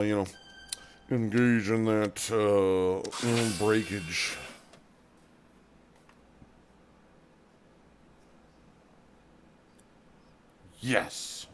you know, engage in that breakage. Yes.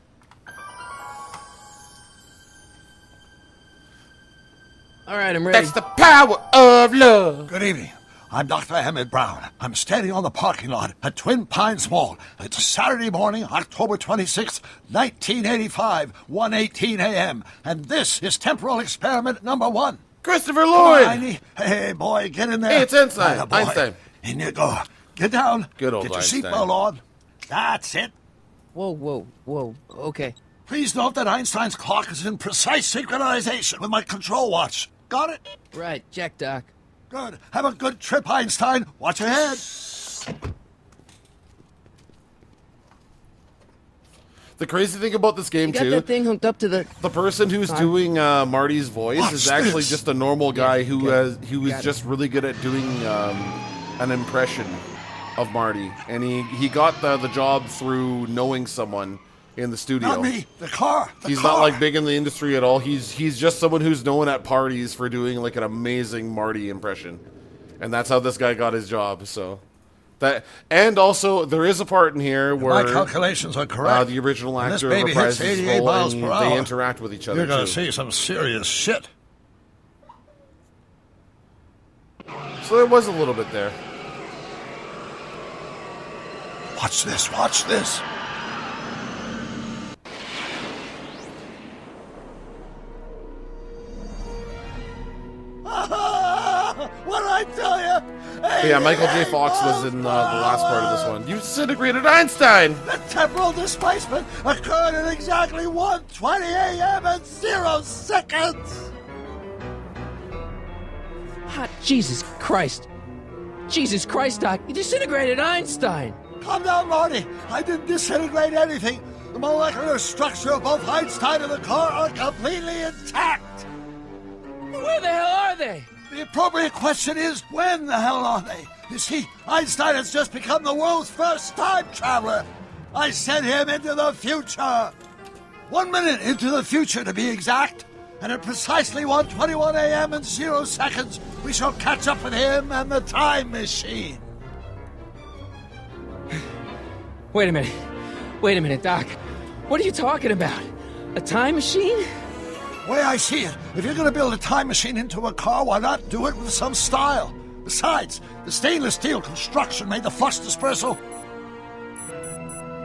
All right, I'm ready. That's the power of love. Good evening. I'm Dr. Emmett Brown. I'm standing on the parking lot at Twin Pines Mall. It's Saturday morning, October 26th, 1985, 1:18 a.m. And this is temporal experiment number 1. Christopher Lloyd! Come on, hey, boy, get in there. Hey, it's Einstein. Atta boy. Einstein. In you go. Get down. Good old Get your Einstein. seatbelt on. That's it. Whoa. Okay. Please note that Einstein's clock is in precise synchronization with my control watch. Got it? Right, check, Doc. Good. Have a good trip, Einstein. Watch your head. The crazy thing about this game, You got too, that thing hooked up to the... the person who's doing Marty's voice Watch is actually this. just a normal guy who was Got just really good at doing an impression of Marty. And he got the job through knowing someone in the studio. Not me. The car. He's car. not like big in the industry at all. He's just someone who's known at parties for doing like an amazing Marty impression, and that's how this guy got his job. So that, and also there is a part in here where My calculations are correct. the original When this actor baby hits reprises his 88 role, miles and per they hour, interact with each other. You're gonna too. see some serious shit. So there was a little bit there. Watch this. Watch this. What did I tell you? But yeah, Michael J. Fox was in the last part of this one. You disintegrated Einstein. The temporal displacement occurred at exactly 1:20 a.m. and 0 seconds. Hot Jesus Christ. Jesus Christ, Doc. You disintegrated Einstein. Calm down, Marty. I didn't disintegrate anything. The molecular structure of both Einstein and the car are completely intact. Where the hell are they? The appropriate question is, when the hell are they? You see, Einstein has just become the world's first time traveler. I sent him into the future. 1 minute into the future, to be exact. And at precisely 1:21 a.m. and 0 seconds, we shall catch up with him and the time machine. Wait a minute, Doc. What are you talking about? A time machine? The way I see it, if you're going to build a time machine into a car, why not do it with some style? Besides, the stainless steel construction made the flux dispersal.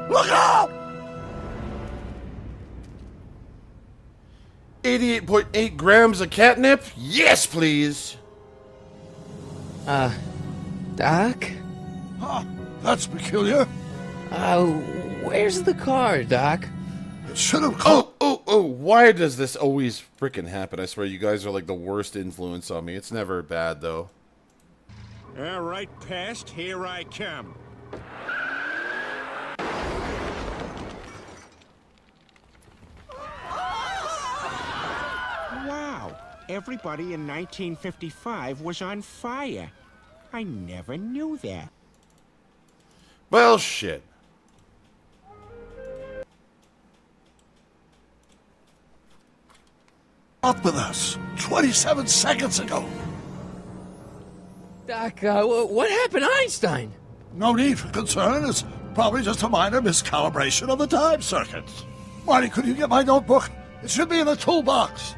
Look out! 88.8 grams of catnip? Yes, please. Doc? Huh, that's peculiar. Where's the car, Doc? It should have come. Oh, why does this always frickin' happen? I swear you guys are like the worst influence on me. It's never bad, though. All right, past, here I come. Wow, everybody in 1955 was on fire. I never knew that. Well, shit. Up with us 27 seconds ago. Doc, what happened to Einstein? No need for concern. It's probably just a minor miscalibration of the time circuits. Marty, could you get my notebook? It should be in the toolbox.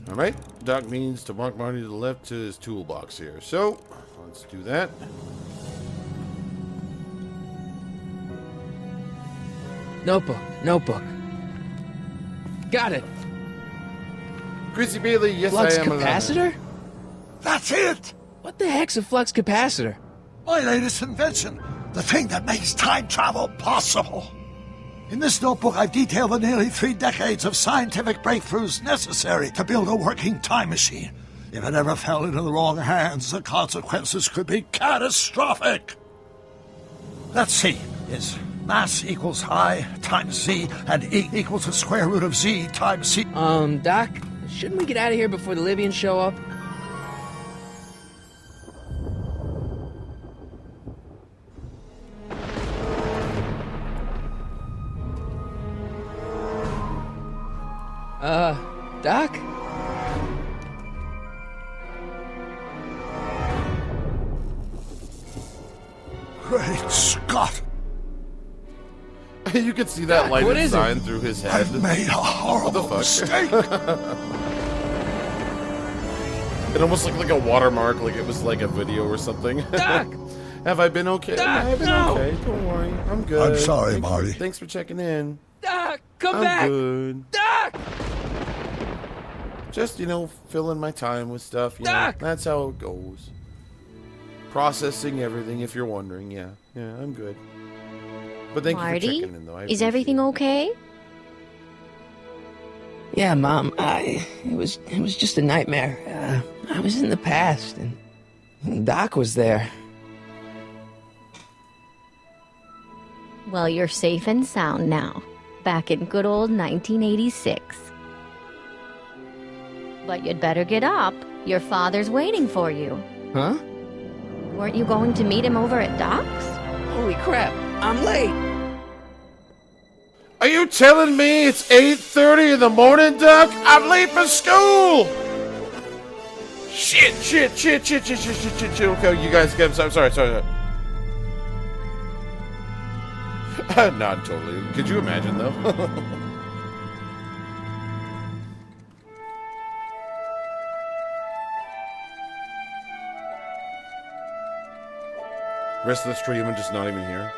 All right. Doc means to walk Marty to the left to his toolbox here. So, let's do that. Notebook. Got it. Chrissy Bailey, yes, Flux I am capacitor? That's it! What the heck's a flux capacitor? My latest invention. The thing that makes time travel possible. In this notebook, I've detailed the nearly 3 decades of scientific breakthroughs necessary to build a working time machine. If it ever fell into the wrong hands, the consequences could be catastrophic. Let's see. Is mass equals I times Z, and E equals the square root of Z times C. Doc, shouldn't we get out of here before the Libyans show up? Doc? Great Scott! You could see that Doc, light what is it? sign through his head. I've made a horrible fuck? mistake! It almost looked like a watermark, like it was like a video or something. Doc! Have I been okay? Doc, I've been no! okay. Don't worry. I'm good. I'm sorry, Marty. Thanks for checking in. Doc, come I'm back! good. Doc! Just, filling my time with stuff. Doc! That's how it goes. Processing everything, if you're wondering. Yeah, I'm good. But thank you for Marty, checking in, though. is everything okay? Yeah, Mom, it was just a nightmare. I was in the past, and Doc was there. Well, you're safe and sound now. Back in good old 1986. But you'd better get up. Your father's waiting for you. Huh? Weren't you going to meet him over at Doc's? Holy crap, I'm late! Are you telling me it's 8:30 in the morning, Doc? I'm late for school! Shit. Okay, you guys get... I'm sorry. Not totally. Could you imagine, though? Rest of the stream, I'm just not even here.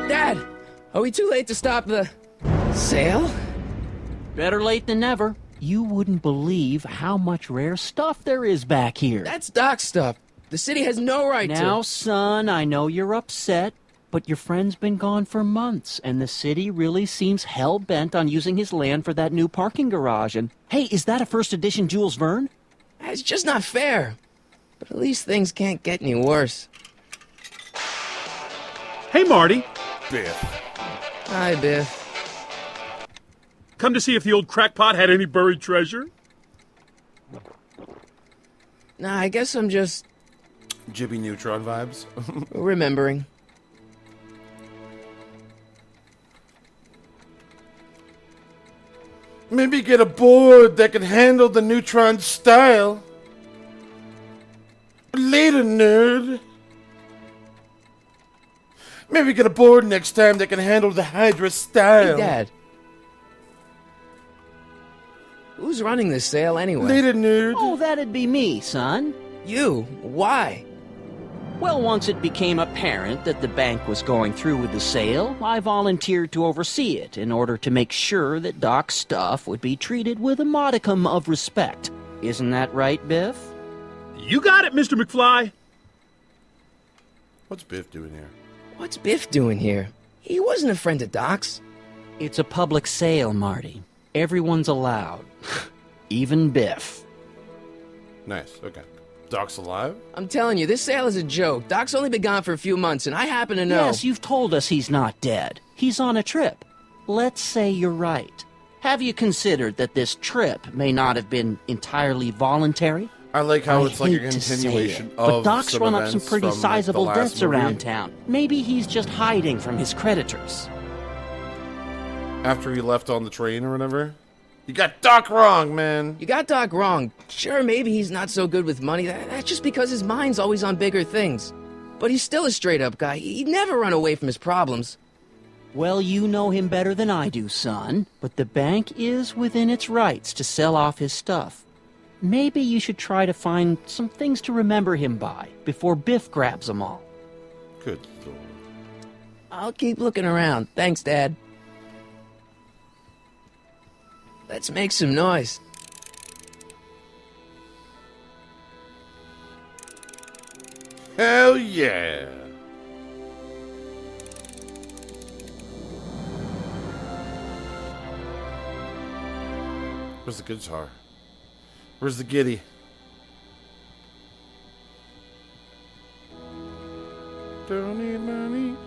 Dad! Are we too late to stop the... sale? Better late than never. You wouldn't believe how much rare stuff there is back here. That's Doc's stuff. The city has no right Now, to... son, I know you're upset, but your friend's been gone for months, and the city really seems hell-bent on using his land for that new parking garage. And, hey, is that a first edition Jules Verne? It's just not fair. But at least things can't get any worse. Hey, Marty. Biff. Hi, Biff. Come to see if the old crackpot had any buried treasure? Nah, I guess I'm just Jibby Neutron vibes. remembering. Maybe get a board that can handle the Neutron style. Later, nerd. Maybe get a board next time that can handle the Hydra style. Hey, Dad. Who's running this sale anyway? Later, nerd. Oh, that'd be me, son. You. Why? Well, once it became apparent that the bank was going through with the sale, I volunteered to oversee it in order to make sure that Doc's stuff would be treated with a modicum of respect. Isn't that right, Biff? You got it, Mr. McFly. What's Biff doing here? What's Biff doing here? He wasn't a friend of Doc's. It's a public sale, Marty. Everyone's allowed. Even Biff. Nice, okay. Doc's alive? I'm telling you, this sale is a joke. Doc's only been gone for a few months, and I happen to know... Yes, you've told us he's not dead. He's on a trip. Let's say you're right. Have you considered that this trip may not have been entirely voluntary? I like how I it's like a hate to say continuation it, of but Doc's some run up some events pretty from, like, sizable the last debts movie. around town. Maybe he's just hiding from his creditors. After he left on the train or whatever. You got Doc wrong, man. You got Doc wrong. Sure, maybe he's not so good with money. That's just because his mind's always on bigger things. But he's still a straight-up guy. He'd never run away from his problems. Well, you know him better than I do, son. But the bank is within its rights to sell off his stuff. Maybe you should try to find some things to remember him by before Biff grabs them all. Good lord. I'll keep looking around. Thanks, Dad. Let's make some noise. Hell yeah. Where's the guitar? Where's the giddy? Don't need money.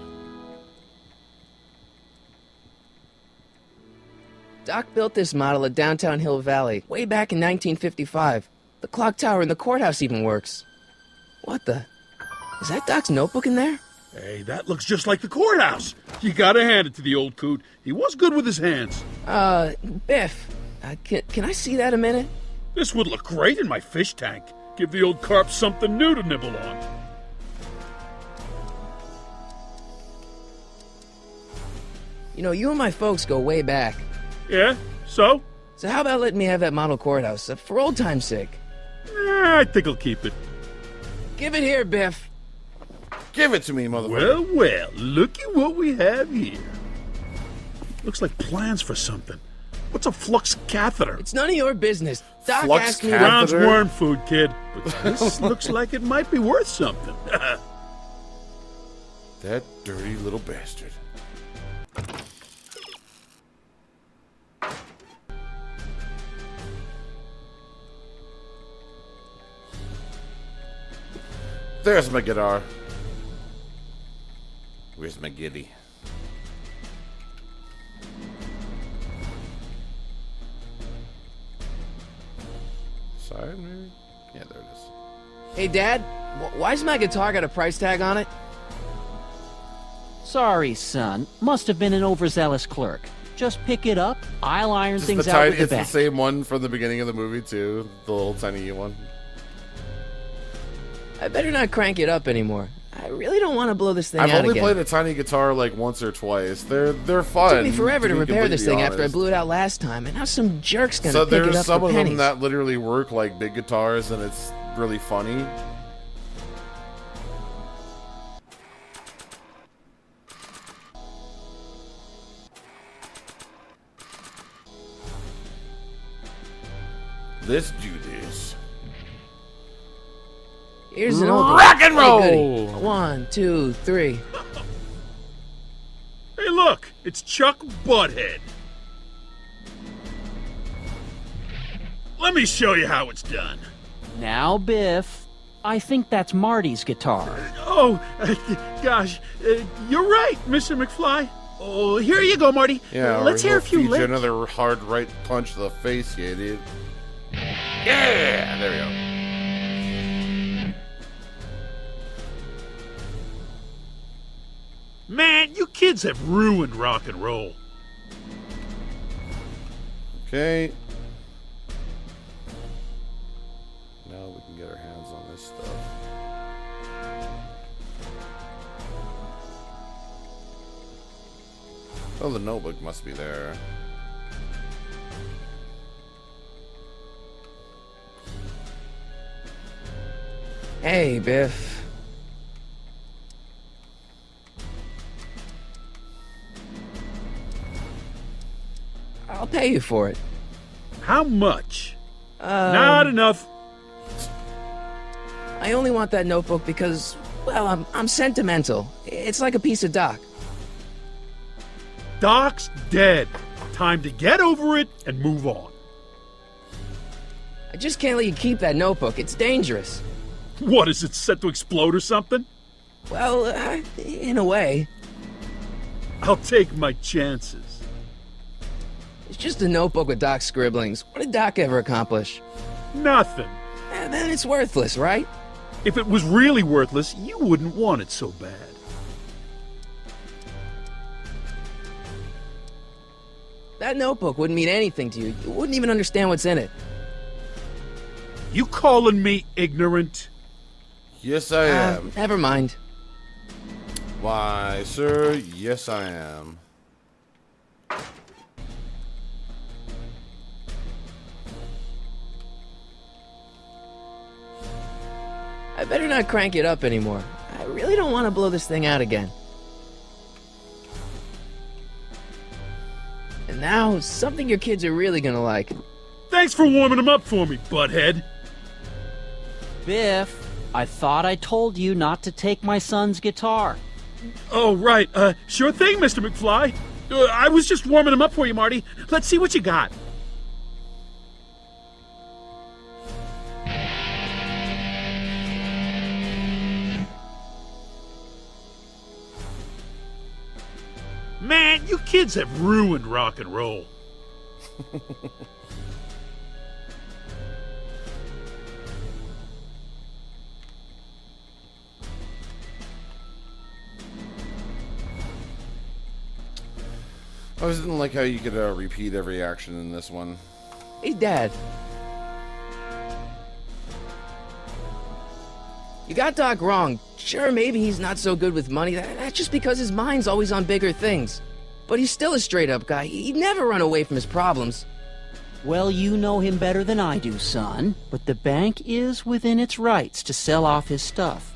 Doc built this model at downtown Hill Valley way back in 1955. The clock tower in the courthouse even works. What the? Is that Doc's notebook in there? Hey, that looks just like the courthouse. You gotta hand it to the old coot. He was good with his hands. Biff, can I see that a minute? This would look great in my fish tank. Give the old carp something new to nibble on. You know, you and my folks go way back. Yeah? So? So how about letting me have that model courthouse, for old time's sake? I think I'll keep it. Give it here, Biff. Give it to me, motherfucker. Well, looky what we have here. Looks like plans for something. What's a flux catheter? It's none of your business. Doc Flux asked me... catheter? Brown's worm food, kid. But this looks like it might be worth something. That dirty little bastard. There's my guitar. Where's my giddy? Side, maybe? Yeah, there it is. Hey, Dad, why's my guitar got a price tag on it? Sorry, son. Must have been an overzealous clerk. Just pick it up. I'll iron It's things the out tiny, with the it's the bank. same one from the beginning of the movie too. The little tiny one. I better not crank it up anymore. I really don't want to blow this thing I've out only again. played a tiny guitar like once or twice. They're fun. It took me forever to be repair this thing completely after I honest. blew it out last time, and now some jerk's gonna So pick it there's up some for of pennies. them that literally work like big guitars, and it's really funny. Let's do this. Here's an old Rock and Hey, goody. roll! 1, 2, 3. Hey, look! It's Chuck Butthead. Let me show you how it's done. Now, Biff, I think that's Marty's guitar. Oh, gosh. You're right, Mr. McFly. Oh, here you go, Marty. Yeah, Let's or hear a he'll few feed you licks. another hard right punch to the face, you idiot. Yeah, there we go. Man, you kids have ruined rock and roll. Okay. Now we can get our hands on this stuff. Oh, the notebook must be there. Hey, Biff. I'll pay you for it. How much? Not enough. I only want that notebook because, well, I'm sentimental. It's like a piece of Doc. Doc's dead. Time to get over it and move on. I just can't let you keep that notebook. It's dangerous. What, is it set to explode or something? Well, in a way. I'll take my chances. It's just a notebook with Doc's scribblings. What did Doc ever accomplish? Nothing. Then it's worthless, right? If it was really worthless, you wouldn't want it so bad. That notebook wouldn't mean anything to you. You wouldn't even understand what's in it. You calling me ignorant? Yes, I am. Never mind. Why, sir, yes, I am. I better not crank it up anymore. I really don't want to blow this thing out again. And now, something your kids are really gonna like. Thanks for warming them up for me, butthead. Biff, I thought I told you not to take my son's guitar. Oh, right. Sure thing, Mr. McFly. I was just warming him up for you, Marty. Let's see what you got. Man, you kids have ruined rock and roll. I just didn't like how you could repeat every action in this one. Hey, Dad. You got Doc wrong. Sure, maybe he's not so good with money. That's just because his mind's always on bigger things. But he's still a straight-up guy. He'd never run away from his problems. Well, you know him better than I do, son. But the bank is within its rights to sell off his stuff.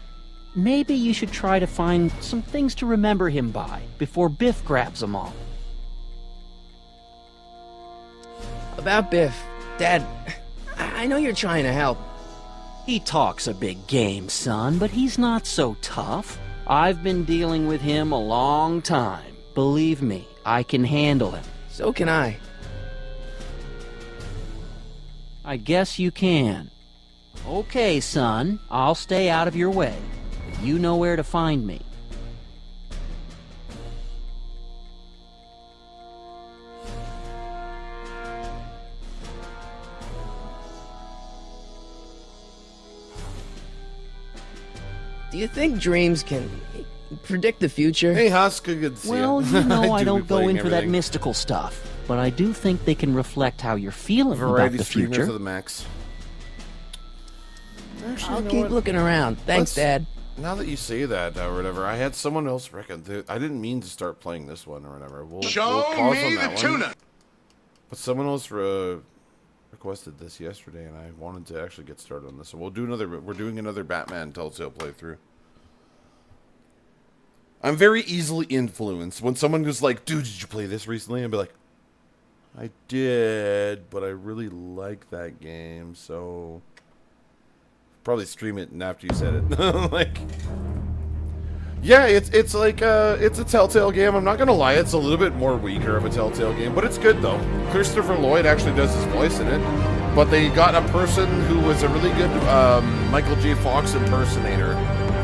Maybe you should try to find some things to remember him by before Biff grabs them all. About Biff, Dad, I know you're trying to help. He talks a big game, son, but he's not so tough. I've been dealing with him a long time. Believe me, I can handle him. So can I. I guess you can. Okay, son, I'll stay out of your way. But you know where to find me. Do you think dreams can predict the future? Hey, Husk, good to see Well, you. you know I do don't be go playing in for that everything. mystical stuff, but I do think they can reflect how you're feeling about Variety the streamer future. to the max. Actually, I'll you know keep what? looking around. Thanks, Let's- Dad. Now that you say that or whatever, I had someone else recommend. I didn't mean to start playing this one or whatever. We'll pause on that one. But someone else requested this yesterday, and I wanted to actually get started on this. So we'll do another. We're doing another Batman Telltale playthrough. I'm very easily influenced. When someone goes like, "Dude, did you play this recently?" I'd be like, "I did, but I really like that game, so." Probably stream it and after you said it. Like, yeah, it's like it's a Telltale game. I'm not gonna lie, it's a little bit more weaker of a Telltale game, but it's good though. Christopher Lloyd actually does his voice in it, but they got a person who was a really good Michael J. Fox impersonator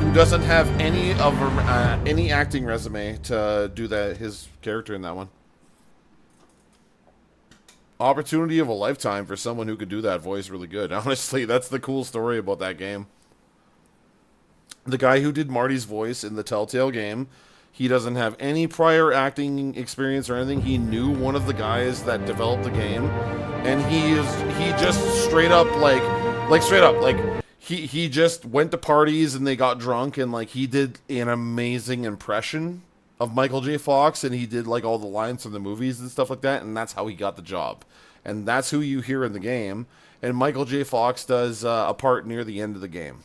who doesn't have any acting resume to do his character in that one. Opportunity of a lifetime for someone who could do that voice really good. Honestly, that's the cool story about that game. The guy who did Marty's voice in the Telltale game, he doesn't have any prior acting experience or anything. He knew one of the guys that developed the game, and he just straight up he just went to parties and they got drunk, and like he did an amazing impression of Michael J. Fox, and he did like all the lines from the movies and stuff like that, and that's how he got the job. And that's who you hear in the game. And Michael J. Fox does a part near the end of the game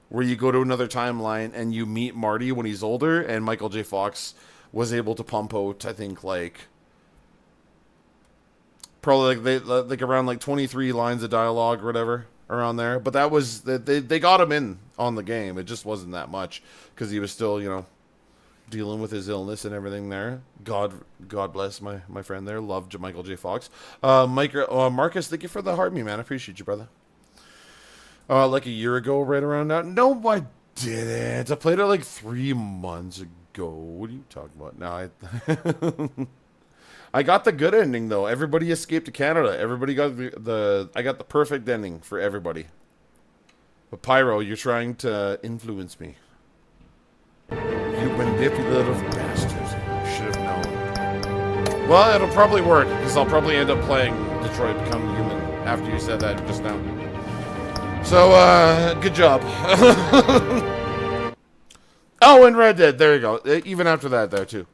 where you go to another timeline and you meet Marty when he's older, and Michael J. Fox was able to pump out, I think, like probably like around like 23 lines of dialogue or whatever around there. But that was they got him in on the game. It just wasn't that much because he was still, you know, dealing with his illness and everything there. God bless my friend there. Loved Michael J. Fox. Marcus, thank you for the heart me, man. I appreciate you, brother. Like a year ago, right around now. No, I didn't. I played it like 3 months ago. What are you talking about? No, I got the good ending though. Everybody escaped to Canada. Everybody got I got the perfect ending for everybody. But Pyro, you're trying to influence me. You manipulative bastard. I should have known. Well, it'll probably work, because I'll probably end up playing Detroit Become Human after you said that just now. So, good job. Oh, and Red Dead. There you go. Even after that, there, too.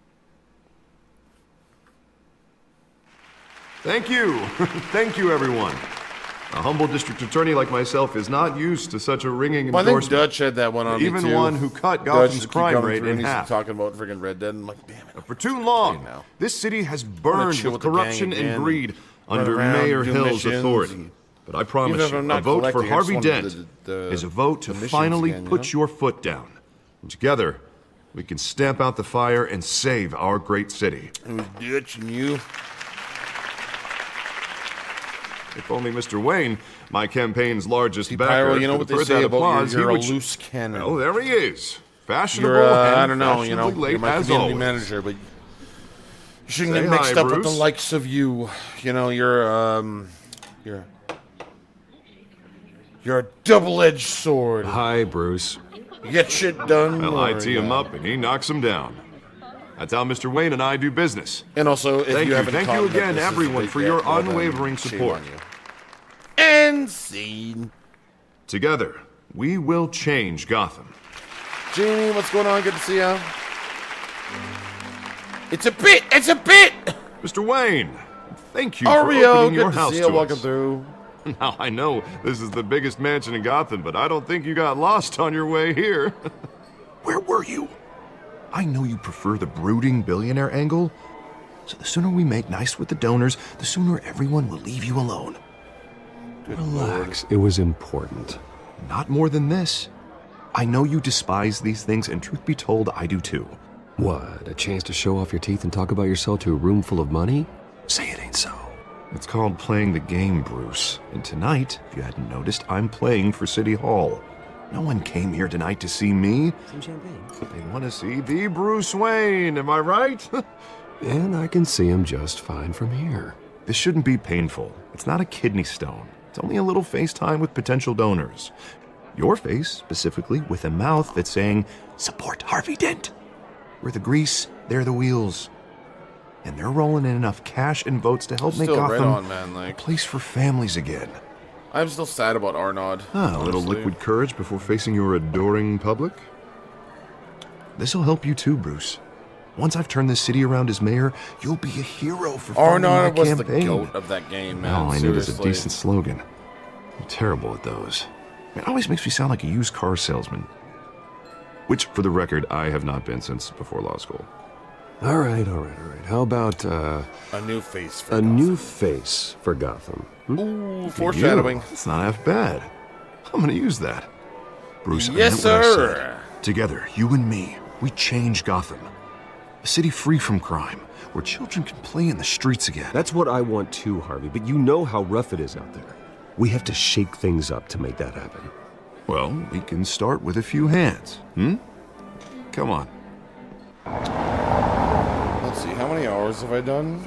Thank you. Thank you, everyone. A humble district attorney like myself is not used to such a ringing Well, I think endorsement. Dutch had that one on Even me, too. one who cut Dutch Gotham's keep crime going rate through in and he's half. talking about friggin' Red Dead, and I'm like, damn it. For too long, Okay, now. this city has I'm gonna burned chill with with the gang corruption again, and greed run under around, Mayor do Hill's missions, authority. and But I promise if you, I'm a not vote for collecting, I just Harvey wanted Dent the is a vote to missions finally again, you put know? your foot down. And together, we can stamp out the fire and save our great city. Who's ditching you? If only Mr. Wayne, my campaign's largest backer, Pyro, you know what could they have heard say that about applause, you're he a would loose cannon. Oh, there he is. Fashionable You're, and I don't know, you know, fashionably you're late my as community always. manager, but you shouldn't Say get mixed hi, up with the Bruce. likes of you. You know, you're a double-edged sword. Hi, Bruce. You get shit done. Well, I or, tee him yeah. up and he knocks him down. That's how Mr. Wayne and I do business. And also, if Thank you you, haven't thank caught you that again, this is everyone, big for yet, your well, then, unwavering shame support. on you. And scene. Together, we will change Gotham. Jamie, what's going on? Good to see you. It's a bit. It's a bit. Mr. Wayne, thank you for Oreo, opening your good to house see to you. Welcome us. through. Now, I know this is the biggest mansion in Gotham, but I don't think you got lost on your way here. Where were you? I know you prefer the brooding billionaire angle, so the sooner we make nice with the donors, the sooner everyone will leave you alone. Relax. It was important. Not more than this. I know you despise these things, and truth be told, I do too. What, a chance to show off your teeth and talk about yourself to a room full of money? Say it ain't so. It's called playing the game, Bruce. And tonight, if you hadn't noticed, I'm playing for City Hall. No one came here tonight to see me. Some champagne. They want to see the Bruce Wayne, am I right? And I can see him just fine from here. This shouldn't be painful. It's not a kidney stone. It's only a little FaceTime with potential donors. Your face, specifically, with a mouth that's saying, support Harvey Dent. We're the grease, they're the wheels. And they're rolling in enough cash and votes to help make Still right Gotham on, man. a Like, place for families again. I'm still sad about Arnaud. A little honestly. liquid courage before facing your adoring public. This'll help you too, Bruce. Once I've turned this city around as mayor, you'll be a hero for funding my Arnaud was campaign. the goat of that game, man. All I need is a Seriously. decent slogan. I'm terrible at those. It always makes me sound like a used car salesman. Which, for the record, I have not been since before law school. All right. How about, A new face for a Gotham. new face for Gotham? Ooh, foreshadowing. You, it's not half bad. I'm gonna use that. Bruce, I Yes, meant what I sir. said. Together, you and me, we change Gotham. A city free from crime, where children can play in the streets again. That's what I want too, Harvey, but you know how rough it is out there. We have to shake things up to make that happen. Well, we can start with a few hands, Come on. Let's see, how many hours have I done?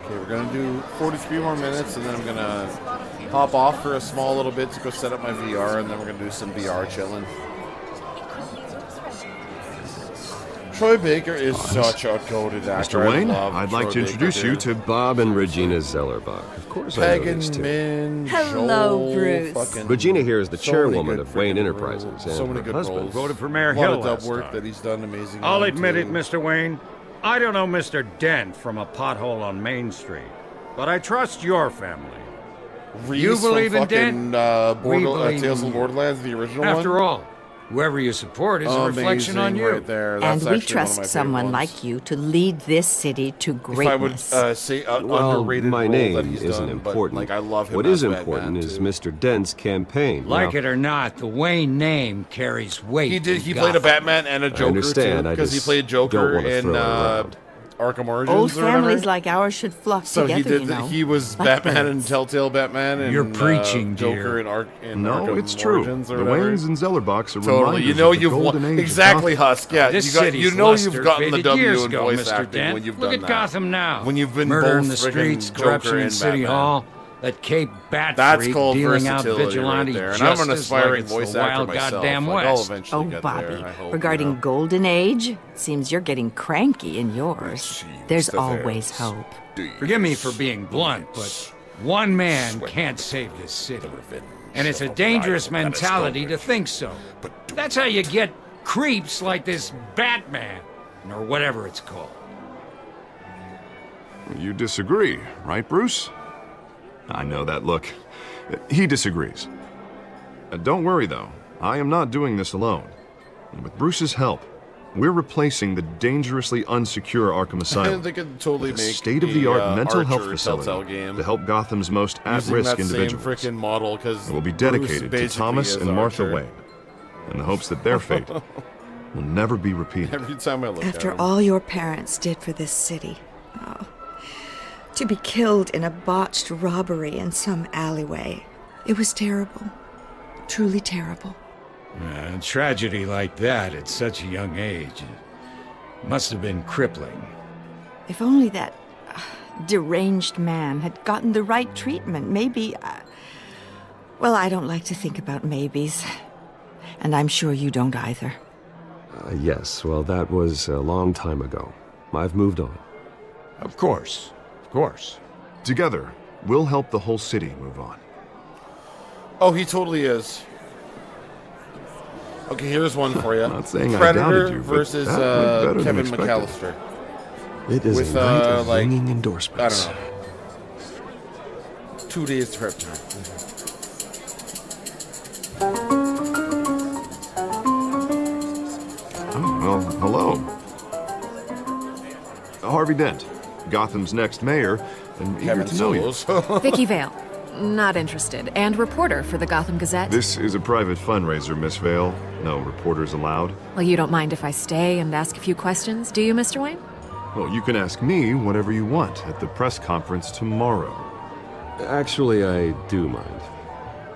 Okay, we're gonna do 43 more minutes, and then I'm gonna hop off for a small little bit to go set up my VR, and then we're gonna do some VR chilling. Troy Baker is such a goated actor. Mr. Wayne, I love I'd like Troy to Baker, introduce you dude. to Bob and Regina Zellerbach. Of course I know these Pagan two. Min. Hello, Joel, Bruce. fucking- Regina here is the so chairwoman many of good Wayne freaking Enterprises, roles. and So many her good husband roles. Voted for Mayor A lot Hill of dub last work time. that he's done amazing. I'll on, admit too. it, Mr. Wayne. I don't know Mr. Dent from a pothole on Main Street, but I trust your family. Reese You believe from in fucking, We believe Tales in of you. Borderlands, the original one. After all, whoever you support is a reflection on Amazing you. right there. And That's we actually one of my trust favorite someone ones. like you to lead this city to If I would greatness. say Well, underrated my role name that he's isn't done, important. But, like, I love him. What as is Batman, important is too. Mr. Dent's campaign. Like Now, it or not, the Wayne name carries weight. He did. in He played a Gotham. Batman and a Joker understand, too, I because he just played don't Joker wanna in throw it around. Arkham Origins. Old or whatever. families like ours should flock So together, he did. you know. He was like Batman and birds. Telltale Batman and You're preaching, Joker dear. in No, Arkham it's true. Origins or The whatever. Waynes and Zellerbachs are Totally. reminders You know of the you've golden age of exactly, Gotham. Husk. Yeah, This you city's know luster you've gotten the faded W years in ago, voice Mr. acting Dent. when you've Look done at that. Gotham now. When you've been murder both in the friggin' streets, Joker corruption in and City Batman. Hall. That Cape Bat That's freak called dealing out versatility vigilante right there. And I'm an justice aspiring like it's voice the actor wild myself. goddamn Like, I'll West. eventually Oh, get Bobby, there, I hope, regarding you know. Golden Age, seems you're getting cranky in yours. There's always hope. Forgive me for being blunt, but one man can't save this city. And it's a dangerous mentality to think so. That's how you get creeps like this Batman, or whatever it's called. You disagree, right, Bruce? I know that look. He disagrees. Don't worry, though. I am not doing this alone. And with Bruce's help, we're replacing the dangerously unsecure Arkham Asylum. They could totally with a make state-of-the-art mental health Archer facility Telltale game to help Gotham's most using at-risk that same individuals. freaking model, because It will be dedicated to Thomas and Martha Wayne, in the hopes that their fate will never be repeated. Every time I look at After him. all your parents did for this city. Oh, to be killed in a botched robbery in some alleyway. It was terrible. Truly terrible. A tragedy like that at such a young age must have been crippling. If only that deranged man had gotten the right treatment, maybe... well, I don't like to think about maybes. And I'm sure you don't either. Yes, well, that was a long time ago. I've moved on. Of course. Of course. Together, we'll help the whole city move on. Oh, he totally is. Okay, here's one for you. Not saying I Predator doubted you, but versus that went better than Kevin expected. McAllister. It is With, a night of like, ringing I endorsements. don't know. 2 days prep time. Oh, well, hello. Harvey Dent, Gotham's next mayor, and eager Kevin to know you. Solos. Vicky Vale. Not interested. And reporter for the Gotham Gazette. This is a private fundraiser, Miss Vale. No reporters allowed. Well, you don't mind if I stay and ask a few questions, do you, Mr. Wayne? Well, you can ask me whatever you want at the press conference tomorrow. Actually, I do mind.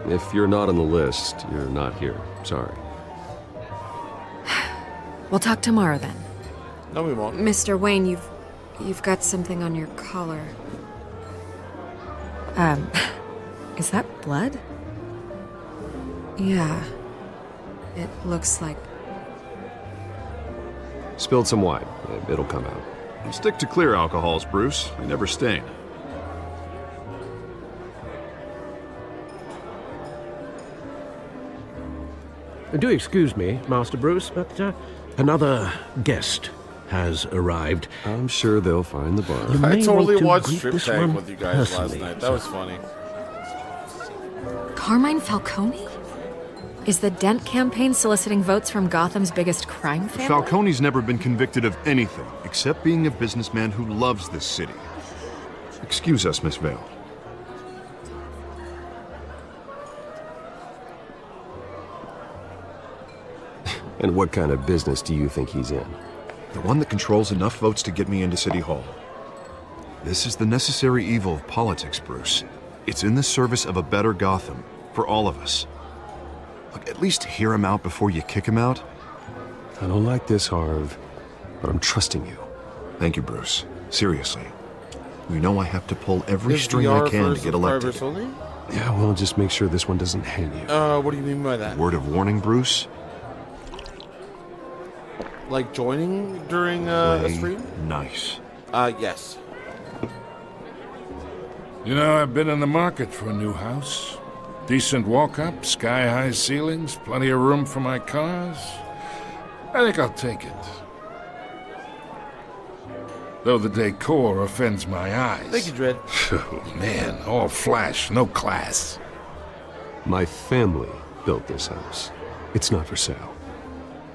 If you're not on the list, you're not here. Sorry. We'll talk tomorrow then. No, we won't. Mr. Wayne, you've got something on your collar. Is that blood? Yeah. It looks like... Spilled some wine. It'll come out. Stick to clear alcohols, Bruce. They never stain. Do excuse me, Master Bruce, but another guest has arrived. I'm sure they'll find the bar. You I may totally want to watched greet Strip this Tank one with you guys last personally, night. That was funny. Carmine Falcone? Is the Dent campaign soliciting votes from Gotham's biggest crime family? Falcone's never been convicted of anything except being a businessman who loves this city. Excuse us, Miss Vale. And what kind of business do you think he's in? The one that controls enough votes to get me into City Hall. This is the necessary evil of politics, Bruce. It's in the service of a better Gotham, for all of us. Look, at least hear him out before you kick him out. I don't like this, Harv, but I'm trusting you. Thank you, Bruce. Seriously. You know I have to pull every Is string VR I can to first get with elected. Private only? Yeah, well, just make sure this one doesn't hang you. What do you mean by that? Word of warning, Bruce? Like joining during a stream? Nice. Yes. You know, I've been in the market for a new house. Decent walk-up, sky-high ceilings, plenty of room for my cars. I think I'll take it. Though the decor offends my eyes. Thank you, Dredd. Oh, man, all flash, no class. My family built this house. It's not for sale.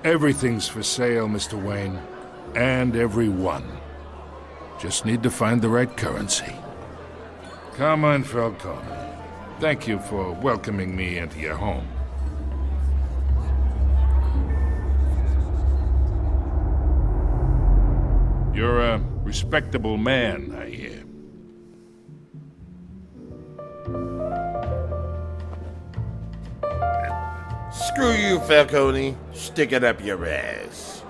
Everything's for sale, Mr. Wayne. And everyone. Just need to find the right currency. Carmine Falcone, thank you for welcoming me into your home. You're a respectable man, I hear. Screw you, Falcone. Stick it up your ass.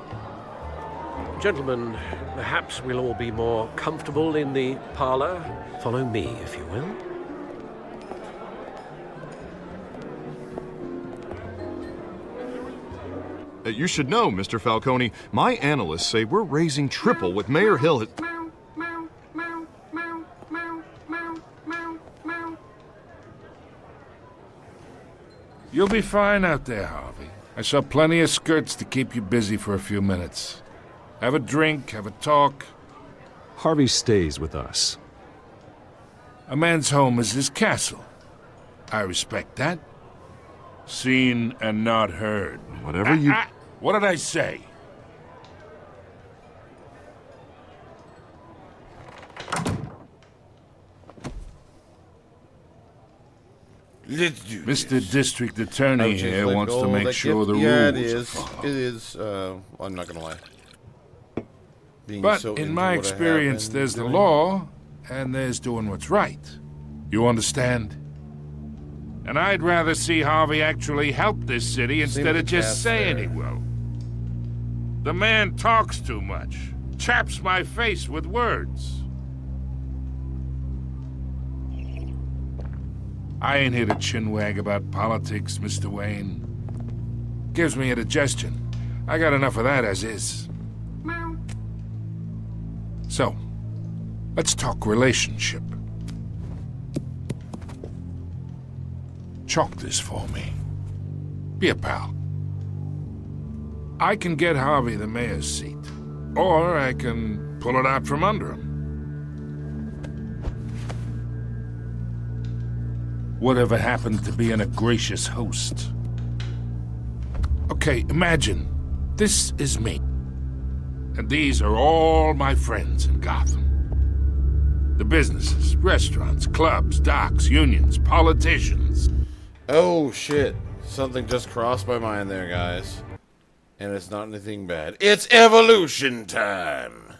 Gentlemen, perhaps we'll all be more comfortable in the parlor. Follow me, if you will. You should know, Mr. Falcone, my analysts say we're raising triple what Mayor Hill has... You'll be fine out there, Harvey. I saw plenty of skirts to keep you busy for a few minutes. Have a drink, have a talk. Harvey stays with us. A man's home is his castle. I respect that. Seen and not heard. Whatever you... What did I say? Let's do Mr. District Attorney Ouch, here let wants go to of make that sure gift. the Yeah, rules it are is. followed. It is. I'm not gonna lie. Being But so in into my what I have experience, been there's the doing. law, and there's doing what's right. You understand? And I'd rather see Harvey actually help this city instead the of just cat's saying there. he will. The man talks too much, chaps my face with words. I ain't here to chinwag about politics, Mr. Wayne. Gives me indigestion. I got enough of that as is. So, let's talk relationship. Chalk this for me. Be a pal. I can get Harvey the mayor's seat, or I can pull it out from under him. Whatever happened to being a gracious host? Okay, imagine this is me. And these are all my friends in Gotham. The businesses, restaurants, clubs, docks, unions, politicians. Oh shit! Something just crossed my mind there, guys, and it's not anything bad. It's evolution time.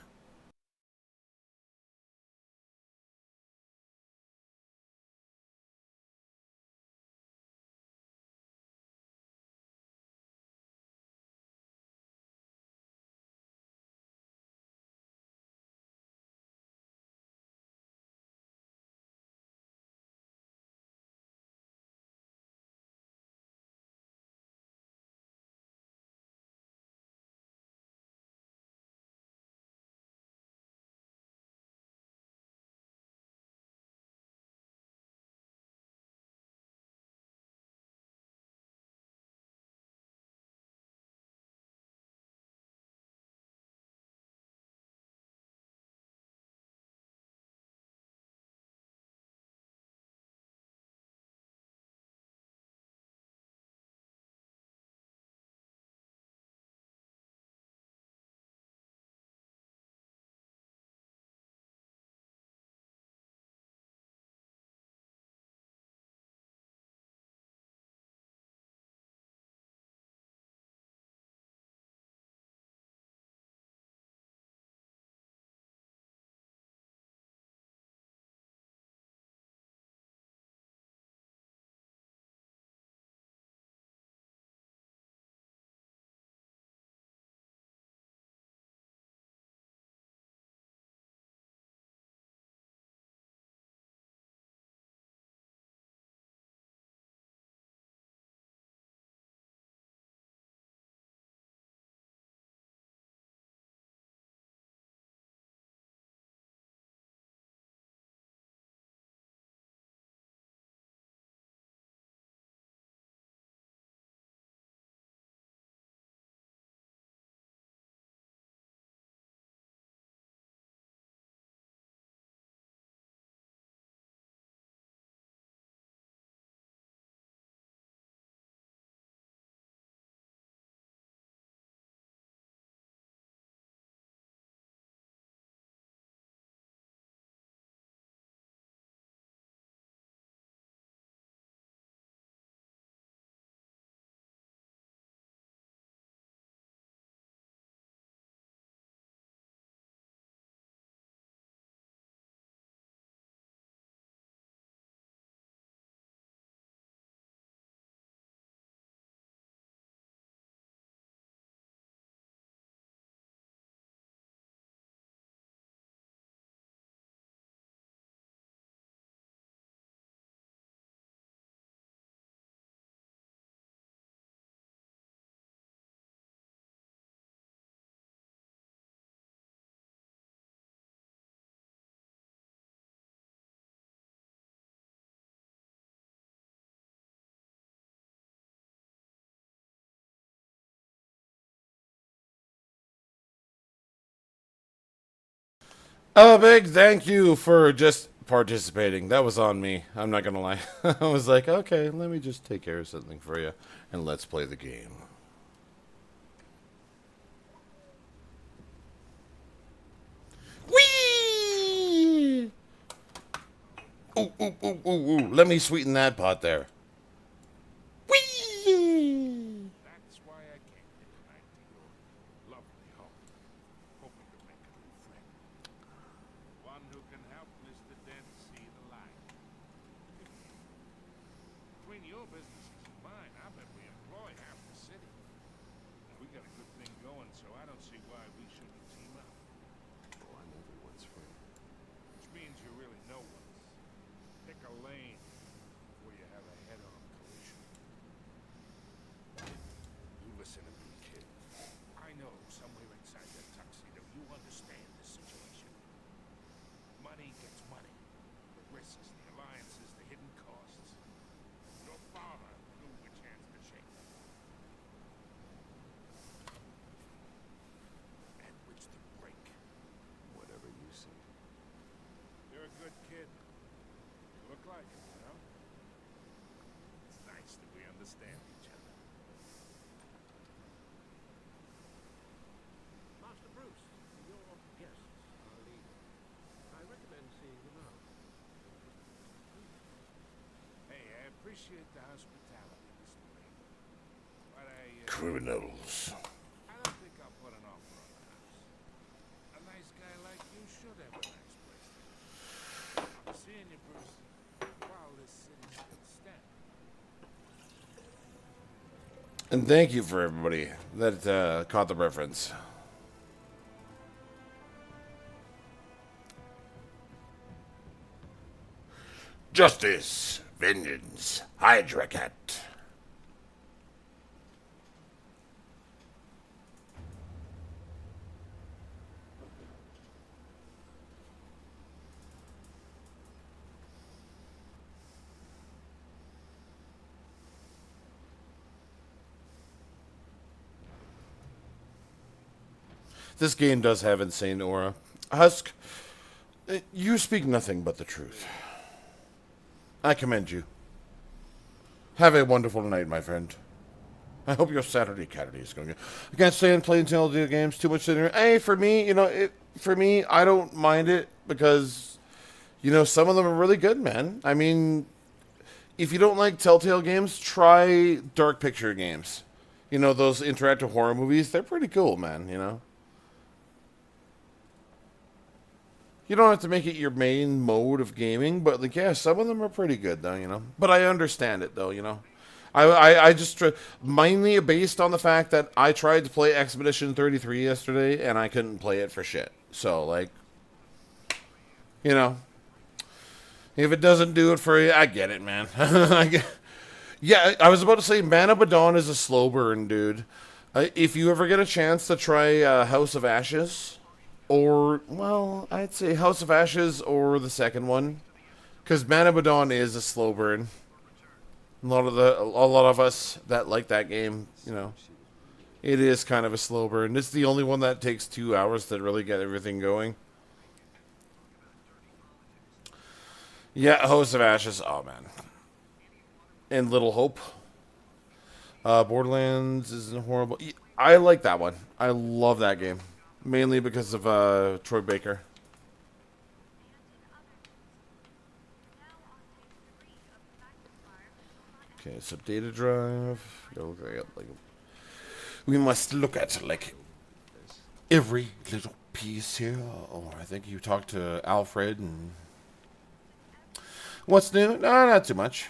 A big thank you for just participating. That was on me. I'm not gonna lie. I was like, okay, let me just take care of something for you, and let's play the game. Whee! Ooh, ooh, ooh, ooh, ooh. Let me sweeten that pot there. business is mine. I bet we employ half the city. We got a good thing going, so I don't see why we shouldn't team up. Oh, I'm everyone's friend. Which means you're really no one's. Pick a lane before you have a head-on collision. You listen to me, kid. I know somewhere inside that tuxedo you understand the situation. Money gets money. The risks, the alliances, the hidden costs. Your father knew which hands to shake. And which to break. Whatever you say. You're a good kid. You look like it, you know? It's nice that we understand each other. Master Bruce, your guests are leaving. I recommend seeing them out. Hey, I appreciate the hospitality, Mr. Wayne. But Criminals. I don't think I'll put an offer on the house. A nice guy like you should have a nice place to live. Seeing you, Bruce, while this city still stands. And thank you for everybody that caught the reference. Justice, vengeance, Hydra Cat. This game does have insane aura. Husk, you speak nothing but the truth. I commend you. Have a wonderful night, my friend. I hope your Saturday Catterday is going good. I can't stand playing Telltale games too much dinner. Hey, for me, you know, for me, I don't mind it because, you know, some of them are really good, man. I mean, if you don't like Telltale games, try Dark Picture games. You know, those interactive horror movies, they're pretty cool, man, you know. You don't have to make it your main mode of gaming, but like, yeah, some of them are pretty good, though, you know. But I understand it, though, you know. I just mainly based on the fact that I tried to play Expedition 33 yesterday and I couldn't play it for shit. So like, you know, if it doesn't do it for you, I get it, man. Yeah, I was about to say, Man of Dawn is a slow burn, dude. If you ever get a chance to try House of Ashes. Or, well, I'd say House of Ashes or the second one. Because Man of Dawn is a slow burn. A lot of us that like that game, you know, it is kind of a slow burn. It's the only one that takes 2 hours to really get everything going. Yeah, House of Ashes, oh man. And Little Hope. Borderlands isn't horrible. I like that one. I love that game. Mainly because of Troy Baker. Okay, so data drive. We must look at like every little piece here. Oh, I think you talked to Alfred and what's new? No, not too much.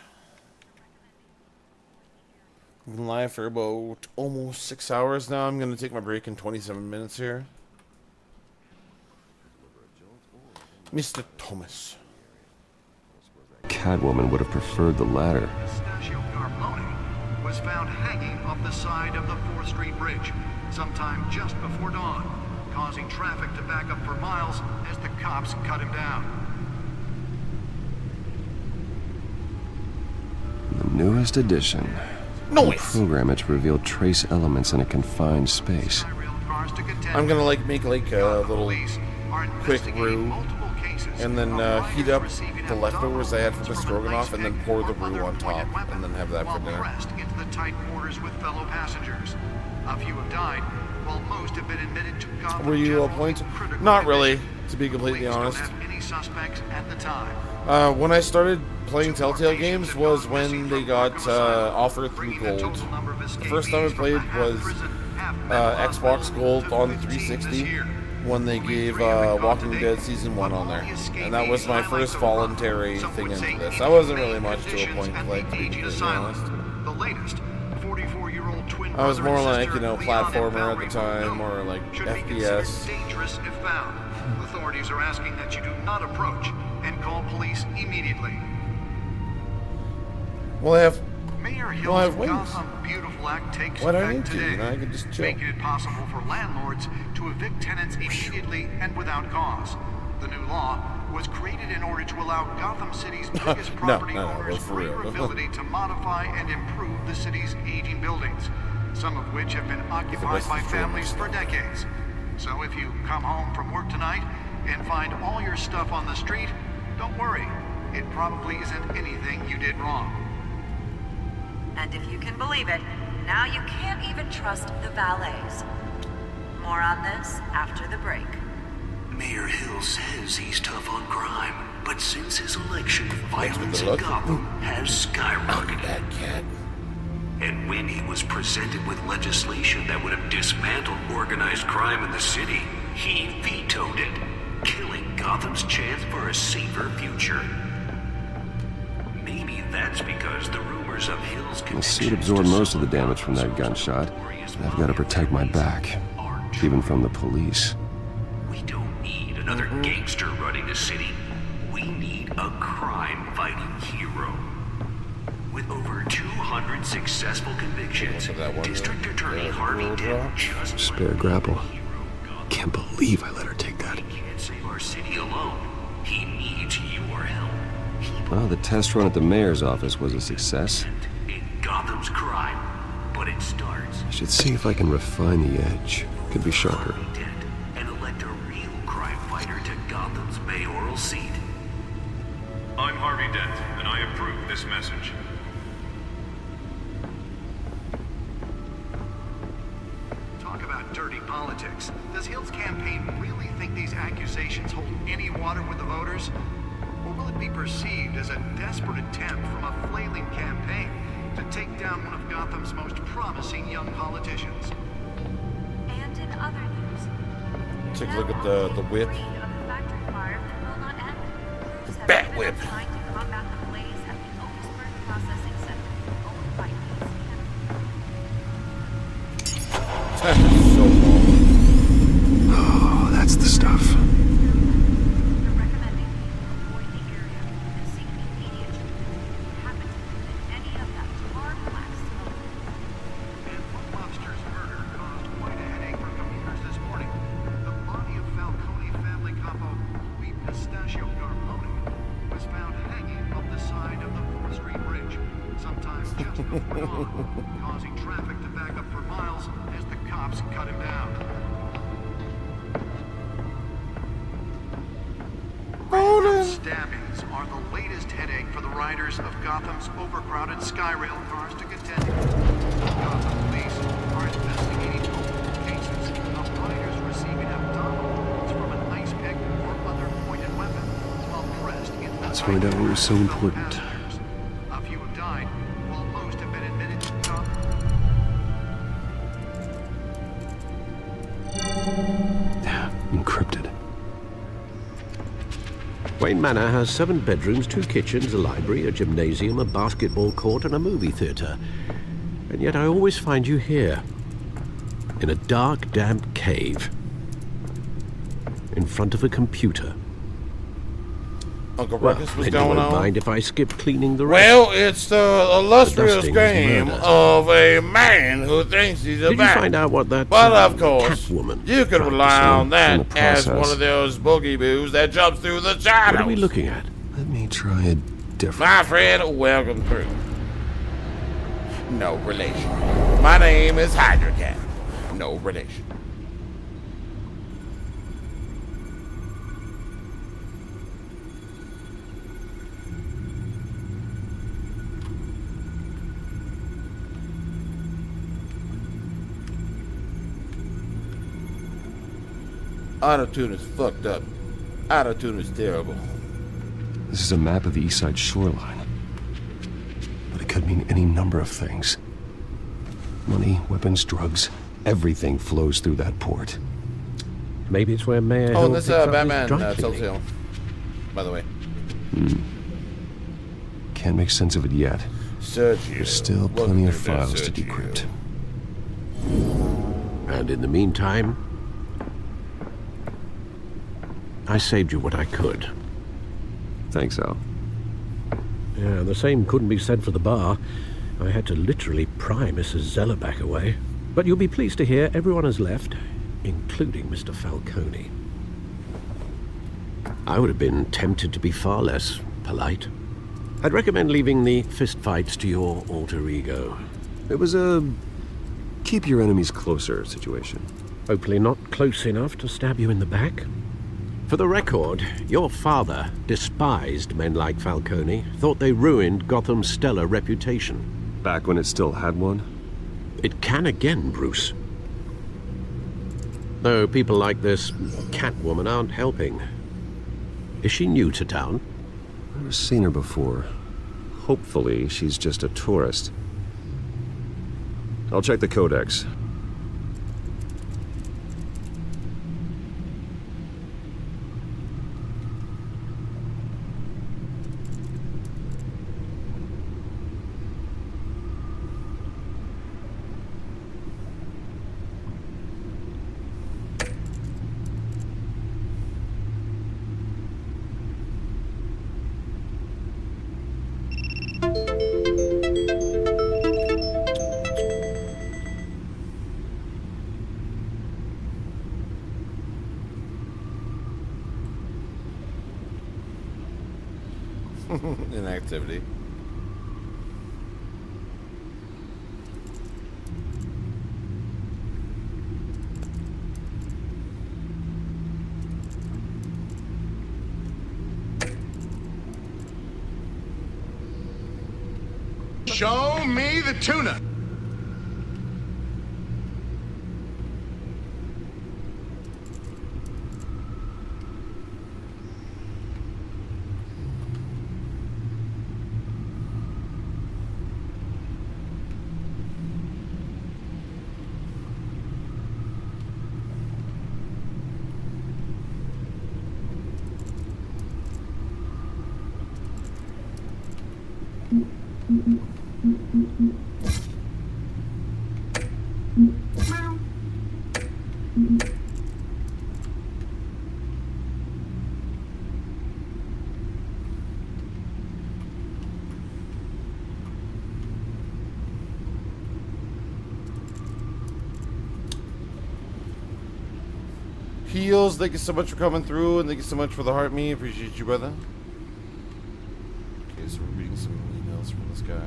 We've been live for about almost 6 hours now. I'm going to take my break in 27 minutes here. Mr. Thomas. Catwoman would have preferred the latter. Pistachio Carbone was found hanging off the side of the 4th Street Bridge sometime just before dawn, causing traffic to back up for miles as the cops cut him down. The newest edition. Noise. Program it to reveal trace elements in a confined space. I'm gonna make a little quick roux, and then heat up the leftovers I had from the stroganoff, and then pour the roux on top, and then have that for dinner. Into the tight quarters with fellow passengers. A few have died, while most have been admitted to Gotham Were you a point? Not really, to be completely honest. Any suspects at the time. When I started playing Telltale games was when they got offered through Gold. The first time I played was Xbox Gold on 360, when they gave Walking Dead Season 1 on there. And that was my first voluntary thing into this. I wasn't really much to a point, like, to be completely honest. The latest, 44-year-old twin I was more brother and like, you know, sister Leon and platformer at the Valerie time, or like should be considered FPS. dangerous if found. Authorities are asking that you do not approach and call police immediately. Well, I have wings. Gotham Beautiful Act takes What do I effect need to? today, You know, I can just chill. making it possible for landlords to evict tenants immediately and without cause. The new law was created in order to allow Gotham City's biggest property owners for real. greater ability to modify and improve the city's aging buildings, some of which have been occupied by families for decades. So if you come home from work tonight and find all your stuff on the street, don't worry. It probably isn't anything you did wrong. And if you can believe it, now you can't even trust the valets. More on this after the break. Mayor Hill says he's tough on crime, but since his election, violence in Gotham has skyrocketed. That cat. And when he was presented with legislation that would have dismantled organized crime in the city, he vetoed it, killing Gotham's chance for a safer future. Maybe that's because the rumors of Hill's The suit absorbed most of the damage from that gunshot. I've got to protect my back, even from the police. We don't need another gangster running the city. We need a crime-fighting hero. With over 200 successful convictions, District Attorney Harvey Dent just Spare grapple. Can't believe I let her take that. can't save our city alone. He needs your help. Well, the test run at the mayor's office was a success. In Gotham's crime, but it starts I should see if I can refine the edge. Could be sharper. and elect a real crime fighter to Gotham's mayoral seat. I'm Harvey Dent, and I approve this message. Talk about dirty politics. Does Hill's campaign really think these accusations hold any water with the voters? Or will it be perceived as a desperate attempt from a flailing campaign to take down one of Gotham's most promising young politicians? And in other news, Take a look at the whip. of the factory fire that will not end. The bat whip. Trying to combat the blaze at the Otisburg Processing Center, owned by So Oh, that's the stuff. Lobster's murder caused quite a headache for commuters this morning. The body of Falcone family capo Louis Pistachio Garpone was found hanging up the side of the 4th Street Bridge, sometime just before dawn, causing traffic to back up for miles as the cops cut him down. Stabbings are the latest headache for the riders of Gotham's overcrowded Skyrail cars to contend with. Gotham police are investigating multiple cases of riders receiving abdominal wounds from an ice pick or other pointed weapon while pressed into Let's find out what was so important. A few have died, while most have been admitted to Gotham. Encrypted. Wayne Manor has 7 bedrooms, 2 kitchens, a library, a gymnasium, a basketball court, and a movie theater. And yet I always find you here, in a dark, damp cave, in front of a computer. Uncle Well, Ruckus was then you going won't on. mind if I skip cleaning the Well, it's the illustrious dusting is game murder. of a man who thinks he's a Did you bat. find out what that But of course, Catwoman you can tried to rely say on in that the as process? one of those boogie boos that jumps through the What shadows. are we looking at? Let me try a different. My friend, welcome through. No relation. My name is Hydra Cat. No relation. Autotune is fucked up. Autotune is terrible. This is a map of the east side shoreline. But it could mean any number of things. Money, weapons, drugs, everything flows through that port. Maybe it's where Mayor Oh, Hill and this picks up his Batman dry cleaning. Telltale, by the way. Can't make sense of it yet. Sergio. There's still plenty of files to decrypt. And in the meantime, I saved you what I could. Thanks, Al. Yeah, the same couldn't be said for the bar. I had to literally pry Mrs. Zellerback away. But you'll be pleased to hear everyone has left, including Mr. Falcone. I would have been tempted to be far less polite. I'd recommend leaving the fistfights to your alter ego. It was a keep your enemies closer situation. Hopefully not close enough to stab you in the back. For the record, your father despised men like Falcone, thought they ruined Gotham's stellar reputation. Back when it still had one? It can again, Bruce. Though people like this Catwoman aren't helping. Is she new to town? I've never seen her before. Hopefully, she's just a tourist. I'll check the codex. Inactivity. Show me the tuna. Heels, thank you so much for coming through, and thank you so much for the heart me. Appreciate you, brother. Okay, so we're reading some emails from this guy.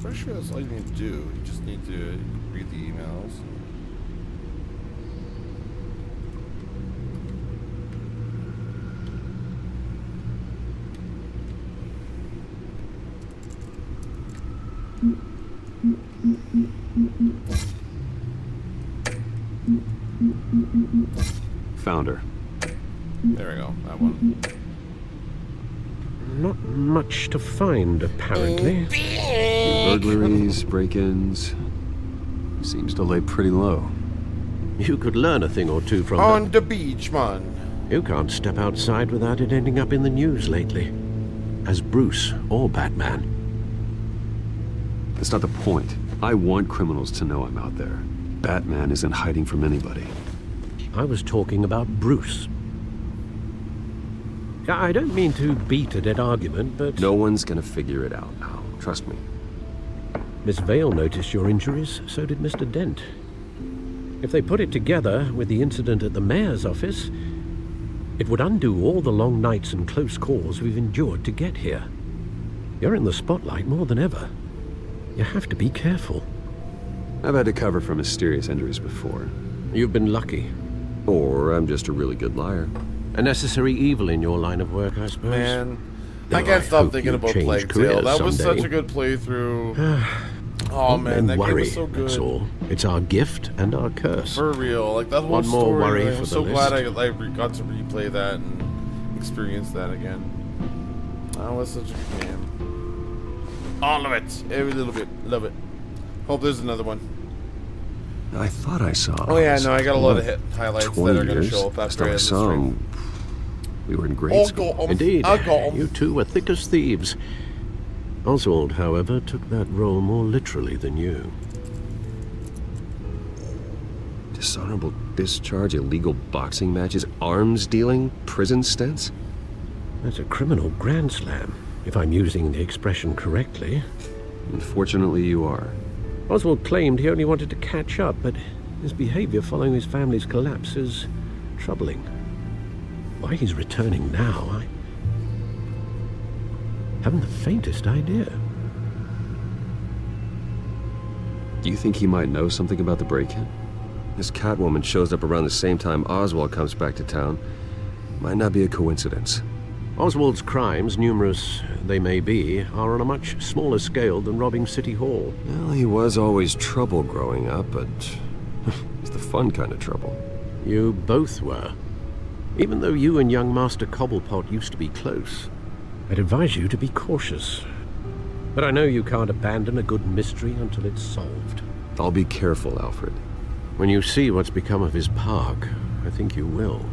Pretty sure that's all you need to do. You just need to read the emails. Found her. There we go. That one. Not much to find, apparently. Burglaries, break-ins. Seems to lay pretty low. You could learn a thing or two from On her. the beach, man. You can't step outside without it ending up in the news lately. As Bruce or Batman. That's not the point. I want criminals to know I'm out there. Batman isn't hiding from anybody. I was talking about Bruce. I don't mean to beat a dead argument, but... No one's gonna figure it out now. Trust me. Miss Vale noticed your injuries, so did Mr. Dent. If they put it together with the incident at the mayor's office, it would undo all the long nights and close calls we've endured to get here. You're in the spotlight more than ever. You have to be careful. I've had to cover for mysterious injuries before. You've been lucky. Or I'm just a really good liar. A necessary evil in your line of work, I suppose. Man, Though I can't stop hope thinking you about change Plague careers Tale. That was someday. such a good playthrough. Oh Don't man, that game worry, was so good. that's all. It's our gift and our curse. For real, like that whole One more story. worry I'm for so the glad list. I got to replay that and experience that again. That was such a good game. All of it, every little bit, love it. Hope there's another one. I thought I saw. Oh yeah, Oz. no, I got a lot of What, highlights 20 that are going to years? show up Last after I time I end the saw stream. him, we were in grade school. Indeed, I got 'em. you two were thick as thieves. Oswald, however, took that role more literally than you. Dishonorable discharge, illegal boxing matches, arms dealing, prison stints? That's a criminal grand slam, if I'm using the expression correctly. Unfortunately, you are. Oswald claimed he only wanted to catch up, but his behavior following his family's collapse is troubling. Why he's returning now, I haven't the faintest idea. Do you think he might know something about the break-in? This Catwoman shows up around the same time Oswald comes back to town. Might not be a coincidence. Oswald's crimes, numerous they may be, are on a much smaller scale than robbing City Hall. Well, he was always trouble growing up, but it's the fun kind of trouble. You both were. Even though you and young Master Cobblepot used to be close, I'd advise you to be cautious. But I know you can't abandon a good mystery until it's solved. I'll be careful, Alfred. When you see what's become of his park, I think you will.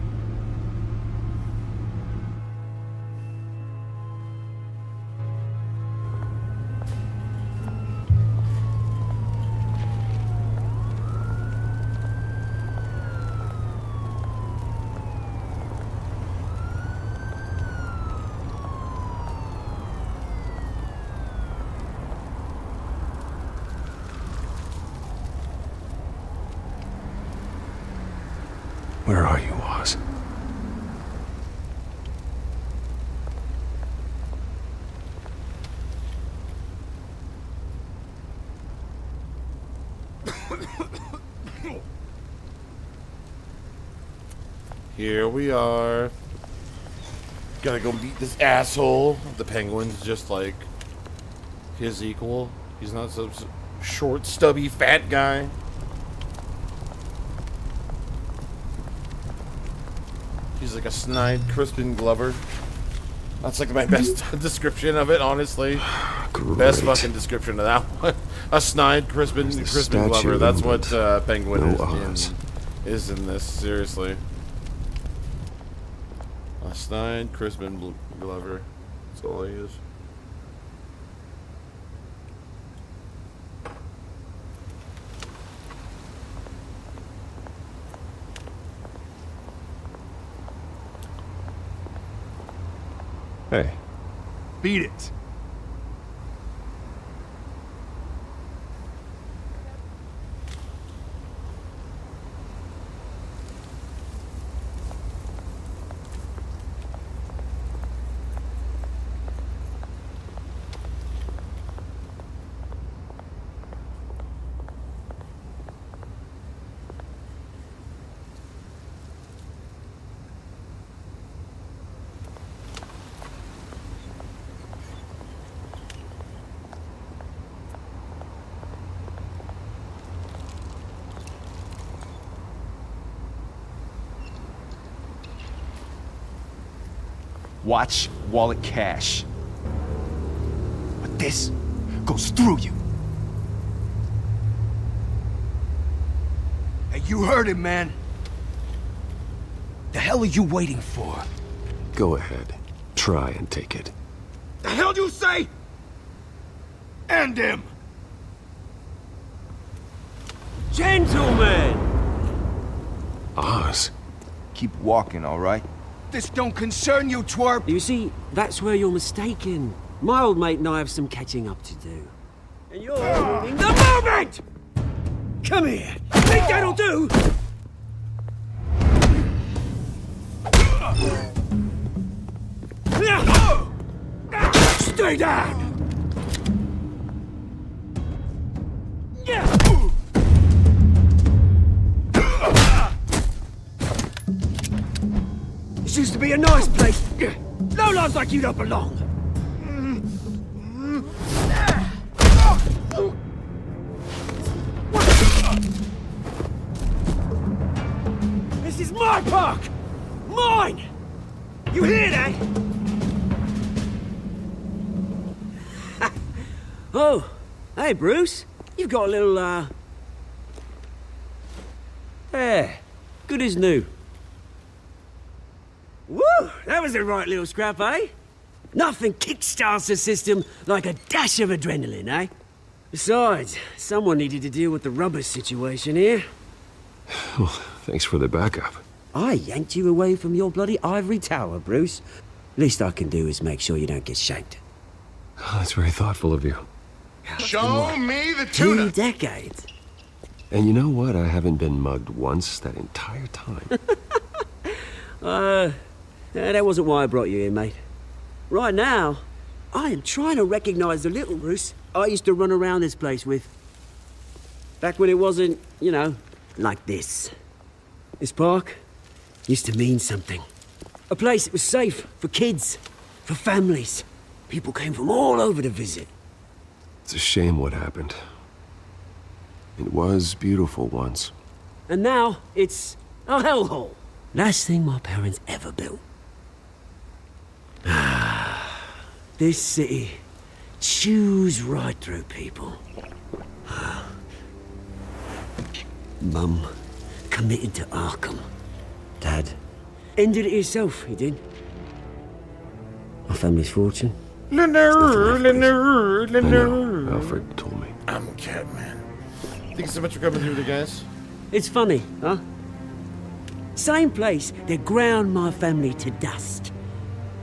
Where are you, Oz? Here we are. Gotta go meet this asshole. The Penguin's just like his equal. He's not some short, stubby, fat guy. He's like a snide Crispin Glover. That's like my best description of it, honestly. Great. Best fucking description of that one. A snide Crispin Glover. That's what Penguin is in this. Seriously. A snide Crispin Glover. That's all he is. Hey. Beat it. Watch wallet cash. But this goes through you. Hey, you heard him, man. The hell are you waiting for? Go ahead. Try and take it. The hell do you say? End him! Gentlemen! Oz. Keep walking, all right? This don't concern you, twerp! You see, that's where you're mistaken. My old mate and I have some catching up to do. And you're ruining the moment! Come here! Think that'll do? Stay down! This used to be a nice place. No lives like you don't belong. This is my park! Mine! You hear that? Oh, hey Bruce. You've got a little, There. Good as new. Woo! That was a right little scrap, eh? Nothing kickstarts the system like a dash of adrenaline, eh? Besides, someone needed to deal with the rubber situation here. Well, thanks for the backup. I yanked you away from your bloody ivory tower, Bruce. Least I can do is make sure you don't get shanked. Oh, that's very thoughtful of you. Show me the 2 tuna. decades. And you know what? I haven't been mugged once that entire time. That wasn't why I brought you here, mate. Right now, I am trying to recognize the little Bruce I used to run around this place with. Back when it wasn't, you know, like this. This park used to mean something. A place that was safe for kids, for families. People came from all over to visit. It's a shame what happened. It was beautiful once. And now, it's a hellhole. Last thing my parents ever built. This city chews right through people. Mum committed to Arkham. Dad ended it himself, he did. My family's fortune. I know, Alfred told me. I'm Catman. Thank you so much for coming through, guys. It's funny, huh? Same place that ground my family to dust.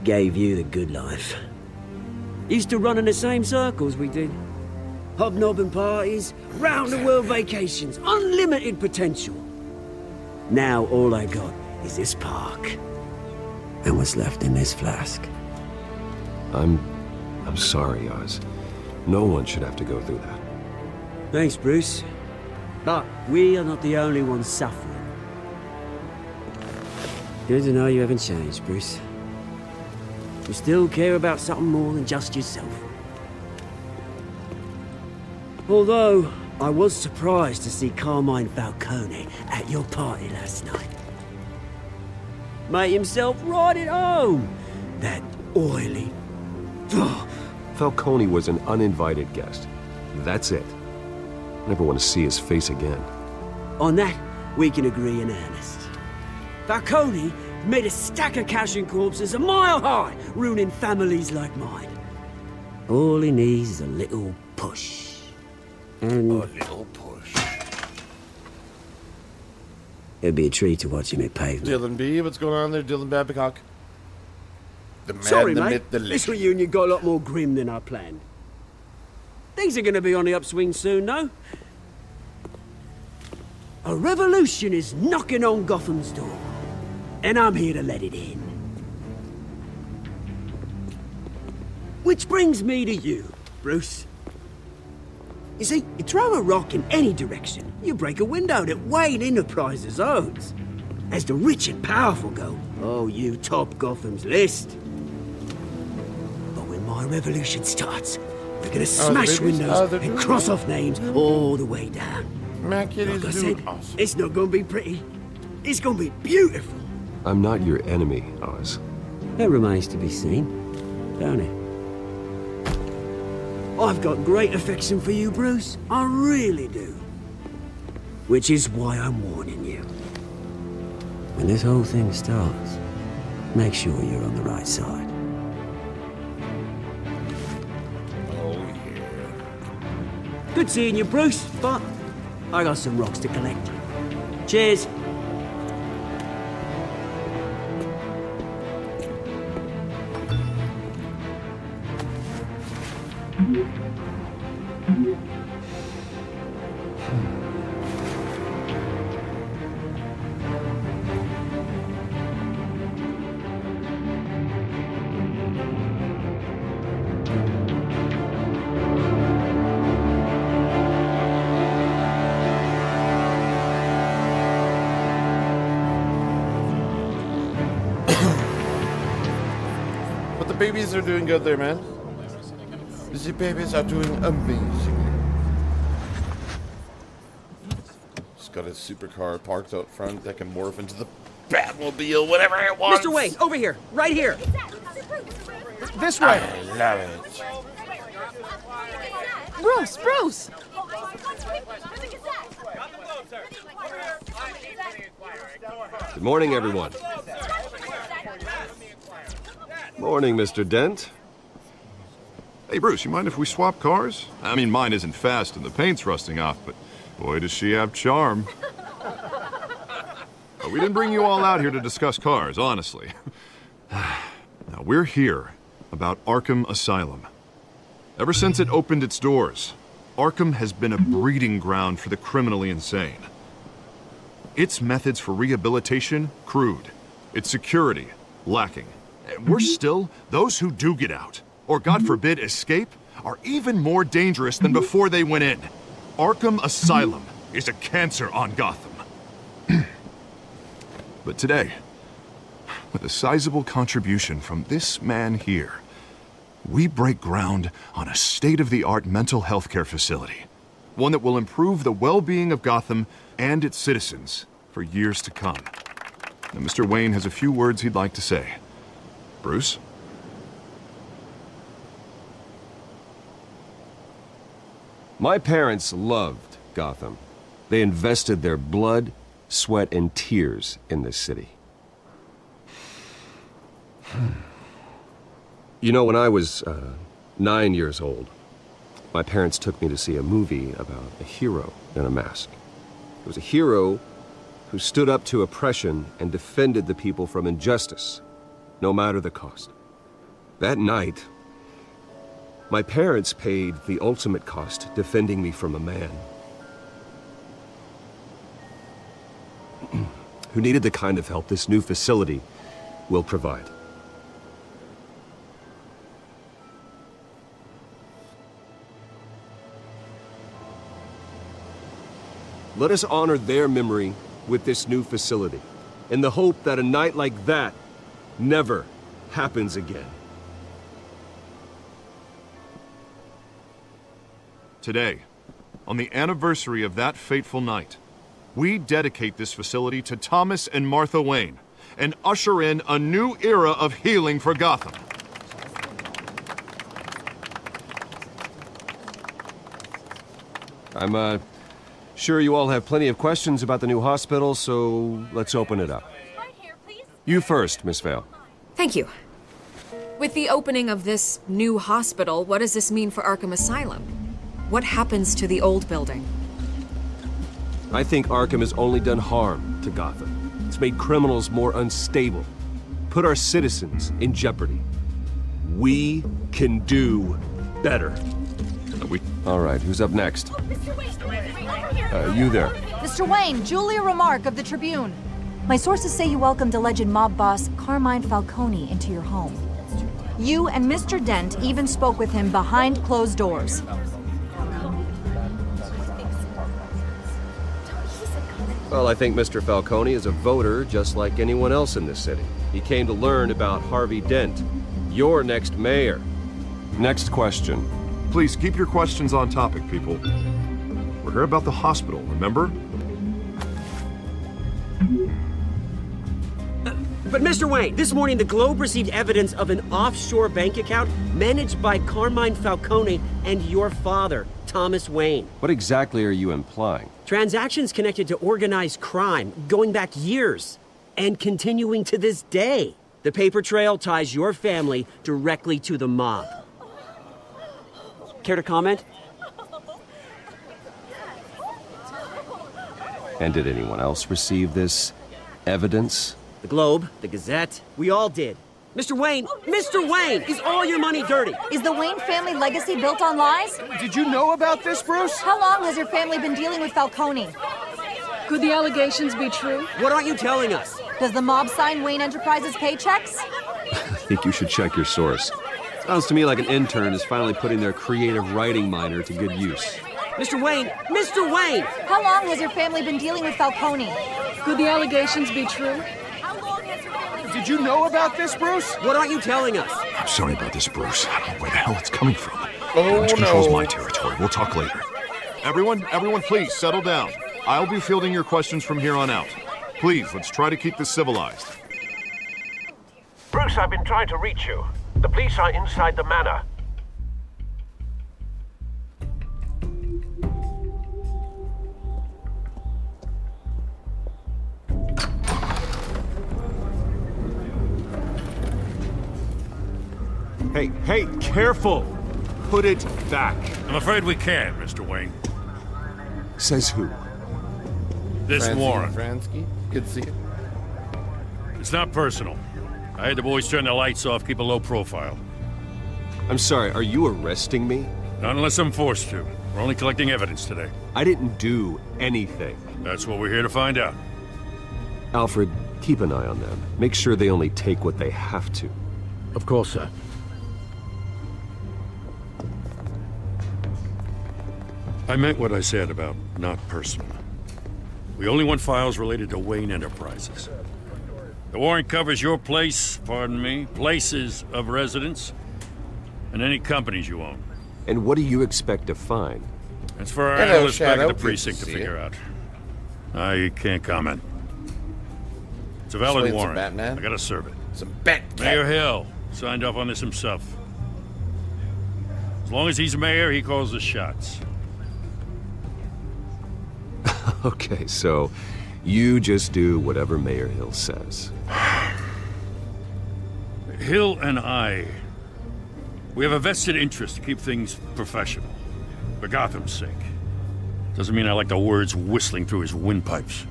Gave you the good life. Used to run in the same circles we did. Hobnobbing parties, round-the-world vacations, unlimited potential. Now all I got is this park. And what's left in this flask. I'm sorry, Oz. No one should have to go through that. Thanks, Bruce. But we are not the only ones suffering. Good to know you haven't changed, Bruce. You still care about something more than just yourself. Although, I was surprised to see Carmine Falcone at your party last night. Made himself right at home. That oily... Falcone was an uninvited guest. That's it. Never want to see his face again. On that, we can agree in earnest. Falcone made a stack of cash and corpses a mile high, ruining families like mine. All he needs is a little push. And... A little push. It'd be a treat to watch him at pavement. Dylan B, what's going on there? Dylan Babcock. The man, Sorry, the mate. myth, the This legend. reunion got a lot more grim than I planned. Things are gonna be on the upswing soon, though. A revolution is knocking on Gotham's door. And I'm here to let it in. Which brings me to you, Bruce. You see, you throw a rock in any direction, you break a window that Wayne Enterprises owns. As the rich and powerful go, oh, you top Gotham's list. But when my revolution starts, we're gonna smash windows and cross off names all the way down. Like I said, it's not gonna be pretty. It's gonna be beautiful. I'm not your enemy, Oz. That remains to be seen, don't it? I've got great affection for you, Bruce. I really do. Which is why I'm warning you. When this whole thing starts, make sure you're on the right side. Oh, yeah. Good seeing you, Bruce, but I got some rocks to collect. Cheers. But the babies are doing good there, man. The babies are doing amazing. Just got a supercar parked out front that can morph into the Batmobile, whatever it wants. Mr. Wayne, over here, right here. This way. I love it. Bruce! morning, everyone. Morning, Mr. Dent. Hey, Bruce, you mind if we swap cars? I mean, mine isn't fast and the paint's rusting off, but boy, does she have charm. We didn't bring you all out here to discuss cars, honestly. Now, we're here about Arkham Asylum. Ever since it opened its doors, Arkham has been a breeding ground for the criminally insane. Its methods for rehabilitation, crude. Its security, lacking. And worse still, those who do get out, or God forbid escape, are even more dangerous than before they went in. Arkham Asylum is a cancer on Gotham. But today, with a sizable contribution from this man here, we break ground on a state-of-the-art mental health care facility. One that will improve the well-being of Gotham and its citizens for years to come. Now, Mr. Wayne has a few words he'd like to say. Bruce? My parents loved Gotham. They invested their blood, sweat, and tears in this city. You know, when I was 9 years old, my parents took me to see a movie about a hero in a mask. It was a hero who stood up to oppression and defended the people from injustice, no matter the cost. That night, my parents paid the ultimate cost defending me from a man who needed the kind of help this new facility will provide. Let us honor their memory with this new facility, in the hope that a night like that never happens again. Today, on the anniversary of that fateful night, we dedicate this facility to Thomas and Martha Wayne and usher in a new era of healing for Gotham. I'm sure you all have plenty of questions about the new hospital, so let's open it up. You first, Miss Vale. Thank you. With the opening of this new hospital, what does this mean for Arkham Asylum? What happens to the old building? I think Arkham has only done harm to Gotham. It's made criminals more unstable, put our citizens in jeopardy. We can do better. All right, who's up next? You there. Mr. Wayne, Julia Remark of the Tribune. My sources say you welcomed alleged mob boss Carmine Falcone into your home. You and Mr. Dent even spoke with him behind closed doors. Well, I think Mr. Falcone is a voter just like anyone else in this city. He came to learn about Harvey Dent, your next mayor. Next question. Please keep your questions on topic, people. We're here about the hospital, remember? But Mr. Wayne, this morning the Globe received evidence of an offshore bank account managed by Carmine Falcone and your father, Thomas Wayne. What exactly are you implying? Transactions connected to organized crime going back years and continuing to this day. The paper trail ties your family directly to the mob. Care to comment? And did anyone else receive this evidence? The Globe, the Gazette, we all did. Mr. Wayne, is all your money dirty? Is the Wayne family legacy built on lies? Did you know about this, Bruce? How long has your family been dealing with Falcone? Could the allegations be true? What aren't you telling us? Does the mob sign Wayne Enterprises paychecks? I think you should check your source. Sounds to me like an intern is finally putting their creative writing minor to good use. Mr. Wayne! How long has your family been dealing with Falcone? Could the allegations be true? Did you know about this, Bruce? What aren't you telling us? I'm sorry about this, Bruce. I don't know where the hell it's coming from. Oh, Which controls no. my territory. We'll talk later. Everyone, please settle down. I'll be fielding your questions from here on out. Please, let's try to keep this civilized. Bruce, I've been trying to reach you. The police are inside the manor. Hey, careful! Put it back. I'm afraid we can't, Mr. Wayne. Says who? This Warren. Fransky. Good to see you. It's not personal. I had the boys turn the lights off, keep a low profile. I'm sorry, are you arresting me? Not unless I'm forced to. We're only collecting evidence today. I didn't do anything. That's what we're here to find out. Alfred, keep an eye on them. Make sure they only take what they have to. Of course, sir. I meant what I said about not personal. We only want files related to Wayne Enterprises. The warrant covers your place, pardon me, places of residence, and any companies you own. And what do you expect to find? That's for our Hello, analysts back at Shadow. the Good precinct to to see figure you. out. I can't comment. It's a valid Explain some warrant. Batman. I gotta serve it. Some Bat Cat. Mayor Hill signed off on this himself. As long as he's mayor, he calls the shots. Okay, so you just do whatever Mayor Hill says. Hill and I, we have a vested interest to keep things professional. For Gotham's sake. Doesn't mean I like the words whistling through his windpipes.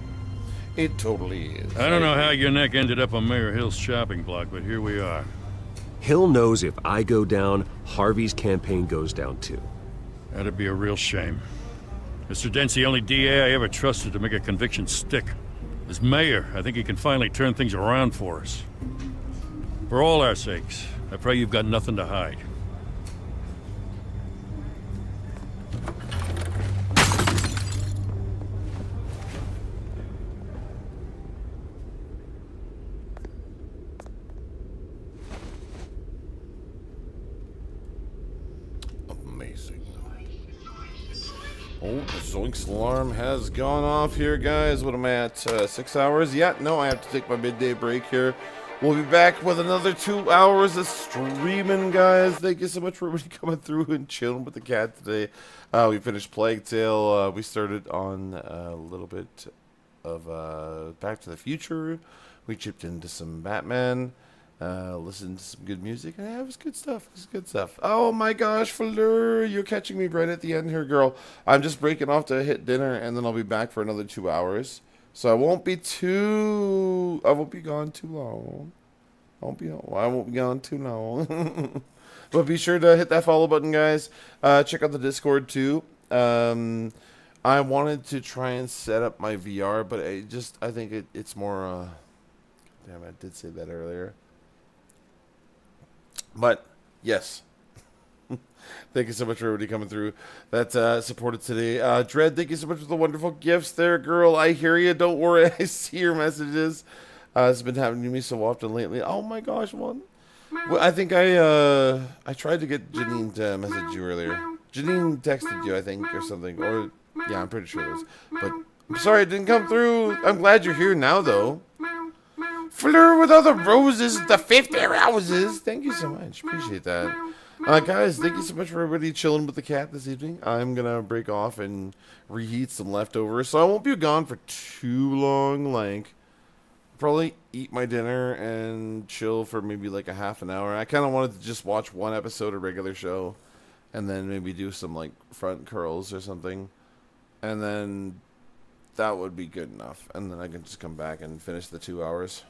It totally is. I don't know how your neck ended up on Mayor Hill's chopping block, but here we are. Hill knows if I go down, Harvey's campaign goes down too. That'd be a real shame. Mr. Dent's the only DA I ever trusted to make a conviction stick. As mayor, I think he can finally turn things around for us. For all our sakes, I pray you've got nothing to hide. Amazing. Oh, the Zoinks alarm has gone off here, guys. What am I at? 6 hours? Yeah, no, I have to take my midday break here. We'll be back with another 2 hours of streaming, guys. Thank you so much for everybody coming through and chilling with the cat today. We finished Plague Tale. We started on a little bit of Back to the Future. We chipped into some Batman. Listened to some good music, and yeah, it was good stuff. It was good stuff. Oh my gosh, Fleur, you're catching me right at the end here, girl. I'm just breaking off to hit dinner, and then I'll be back for another 2 hours. So I won't be gone too long. I won't be gone too long. But be sure to hit that follow button, guys. Check out the Discord too. I wanted to try and set up my VR, but I think it's more. Damn, I did say that earlier. But yes, thank you so much for everybody coming through that supported today. Dread, thank you so much for the wonderful gifts there, girl. I hear you. Don't worry. I see your messages. It's been happening to me so often lately. Oh my gosh, one. Well, I think I tried to get Janine to message you earlier. Janine texted you, I think, or something. Or yeah, I'm pretty sure it was. But I'm sorry it didn't come through. I'm glad you're here now, though. Fleur with all the roses, the 50 roses. Thank you so much. Appreciate that. Guys, thank you so much for everybody chilling with the cat this evening. I'm going to break off and reheat some leftovers, so I won't be gone for too long. Like, probably eat my dinner and chill for maybe like a half an hour. I kind of wanted to just watch one episode of regular show and then maybe do some like front curls or something. And then that would be good enough. And then I can just come back and finish the 2 hours.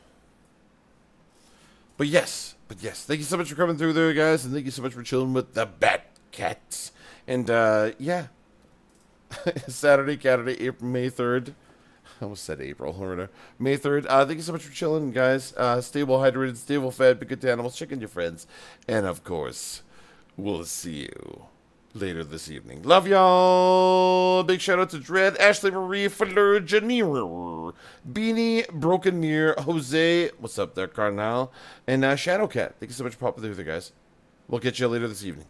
But yes, thank you so much for coming through there, guys, and thank you so much for chilling with the Bat Cats. And yeah, Saturday, May 3rd. I almost said April. May 3rd. Thank you so much for chilling, guys. Stay well hydrated, stay well fed, be good to animals, check in your friends, and of course, we'll see you later this evening. Love y'all. Big shout out to Dread, Ashley Marie, Fleur, Janir, Beanie, Broken Near, Jose, what's up there, Cardinal, and Shadow Cat. Thank you so much for popping through there, guys. We'll catch you later this evening.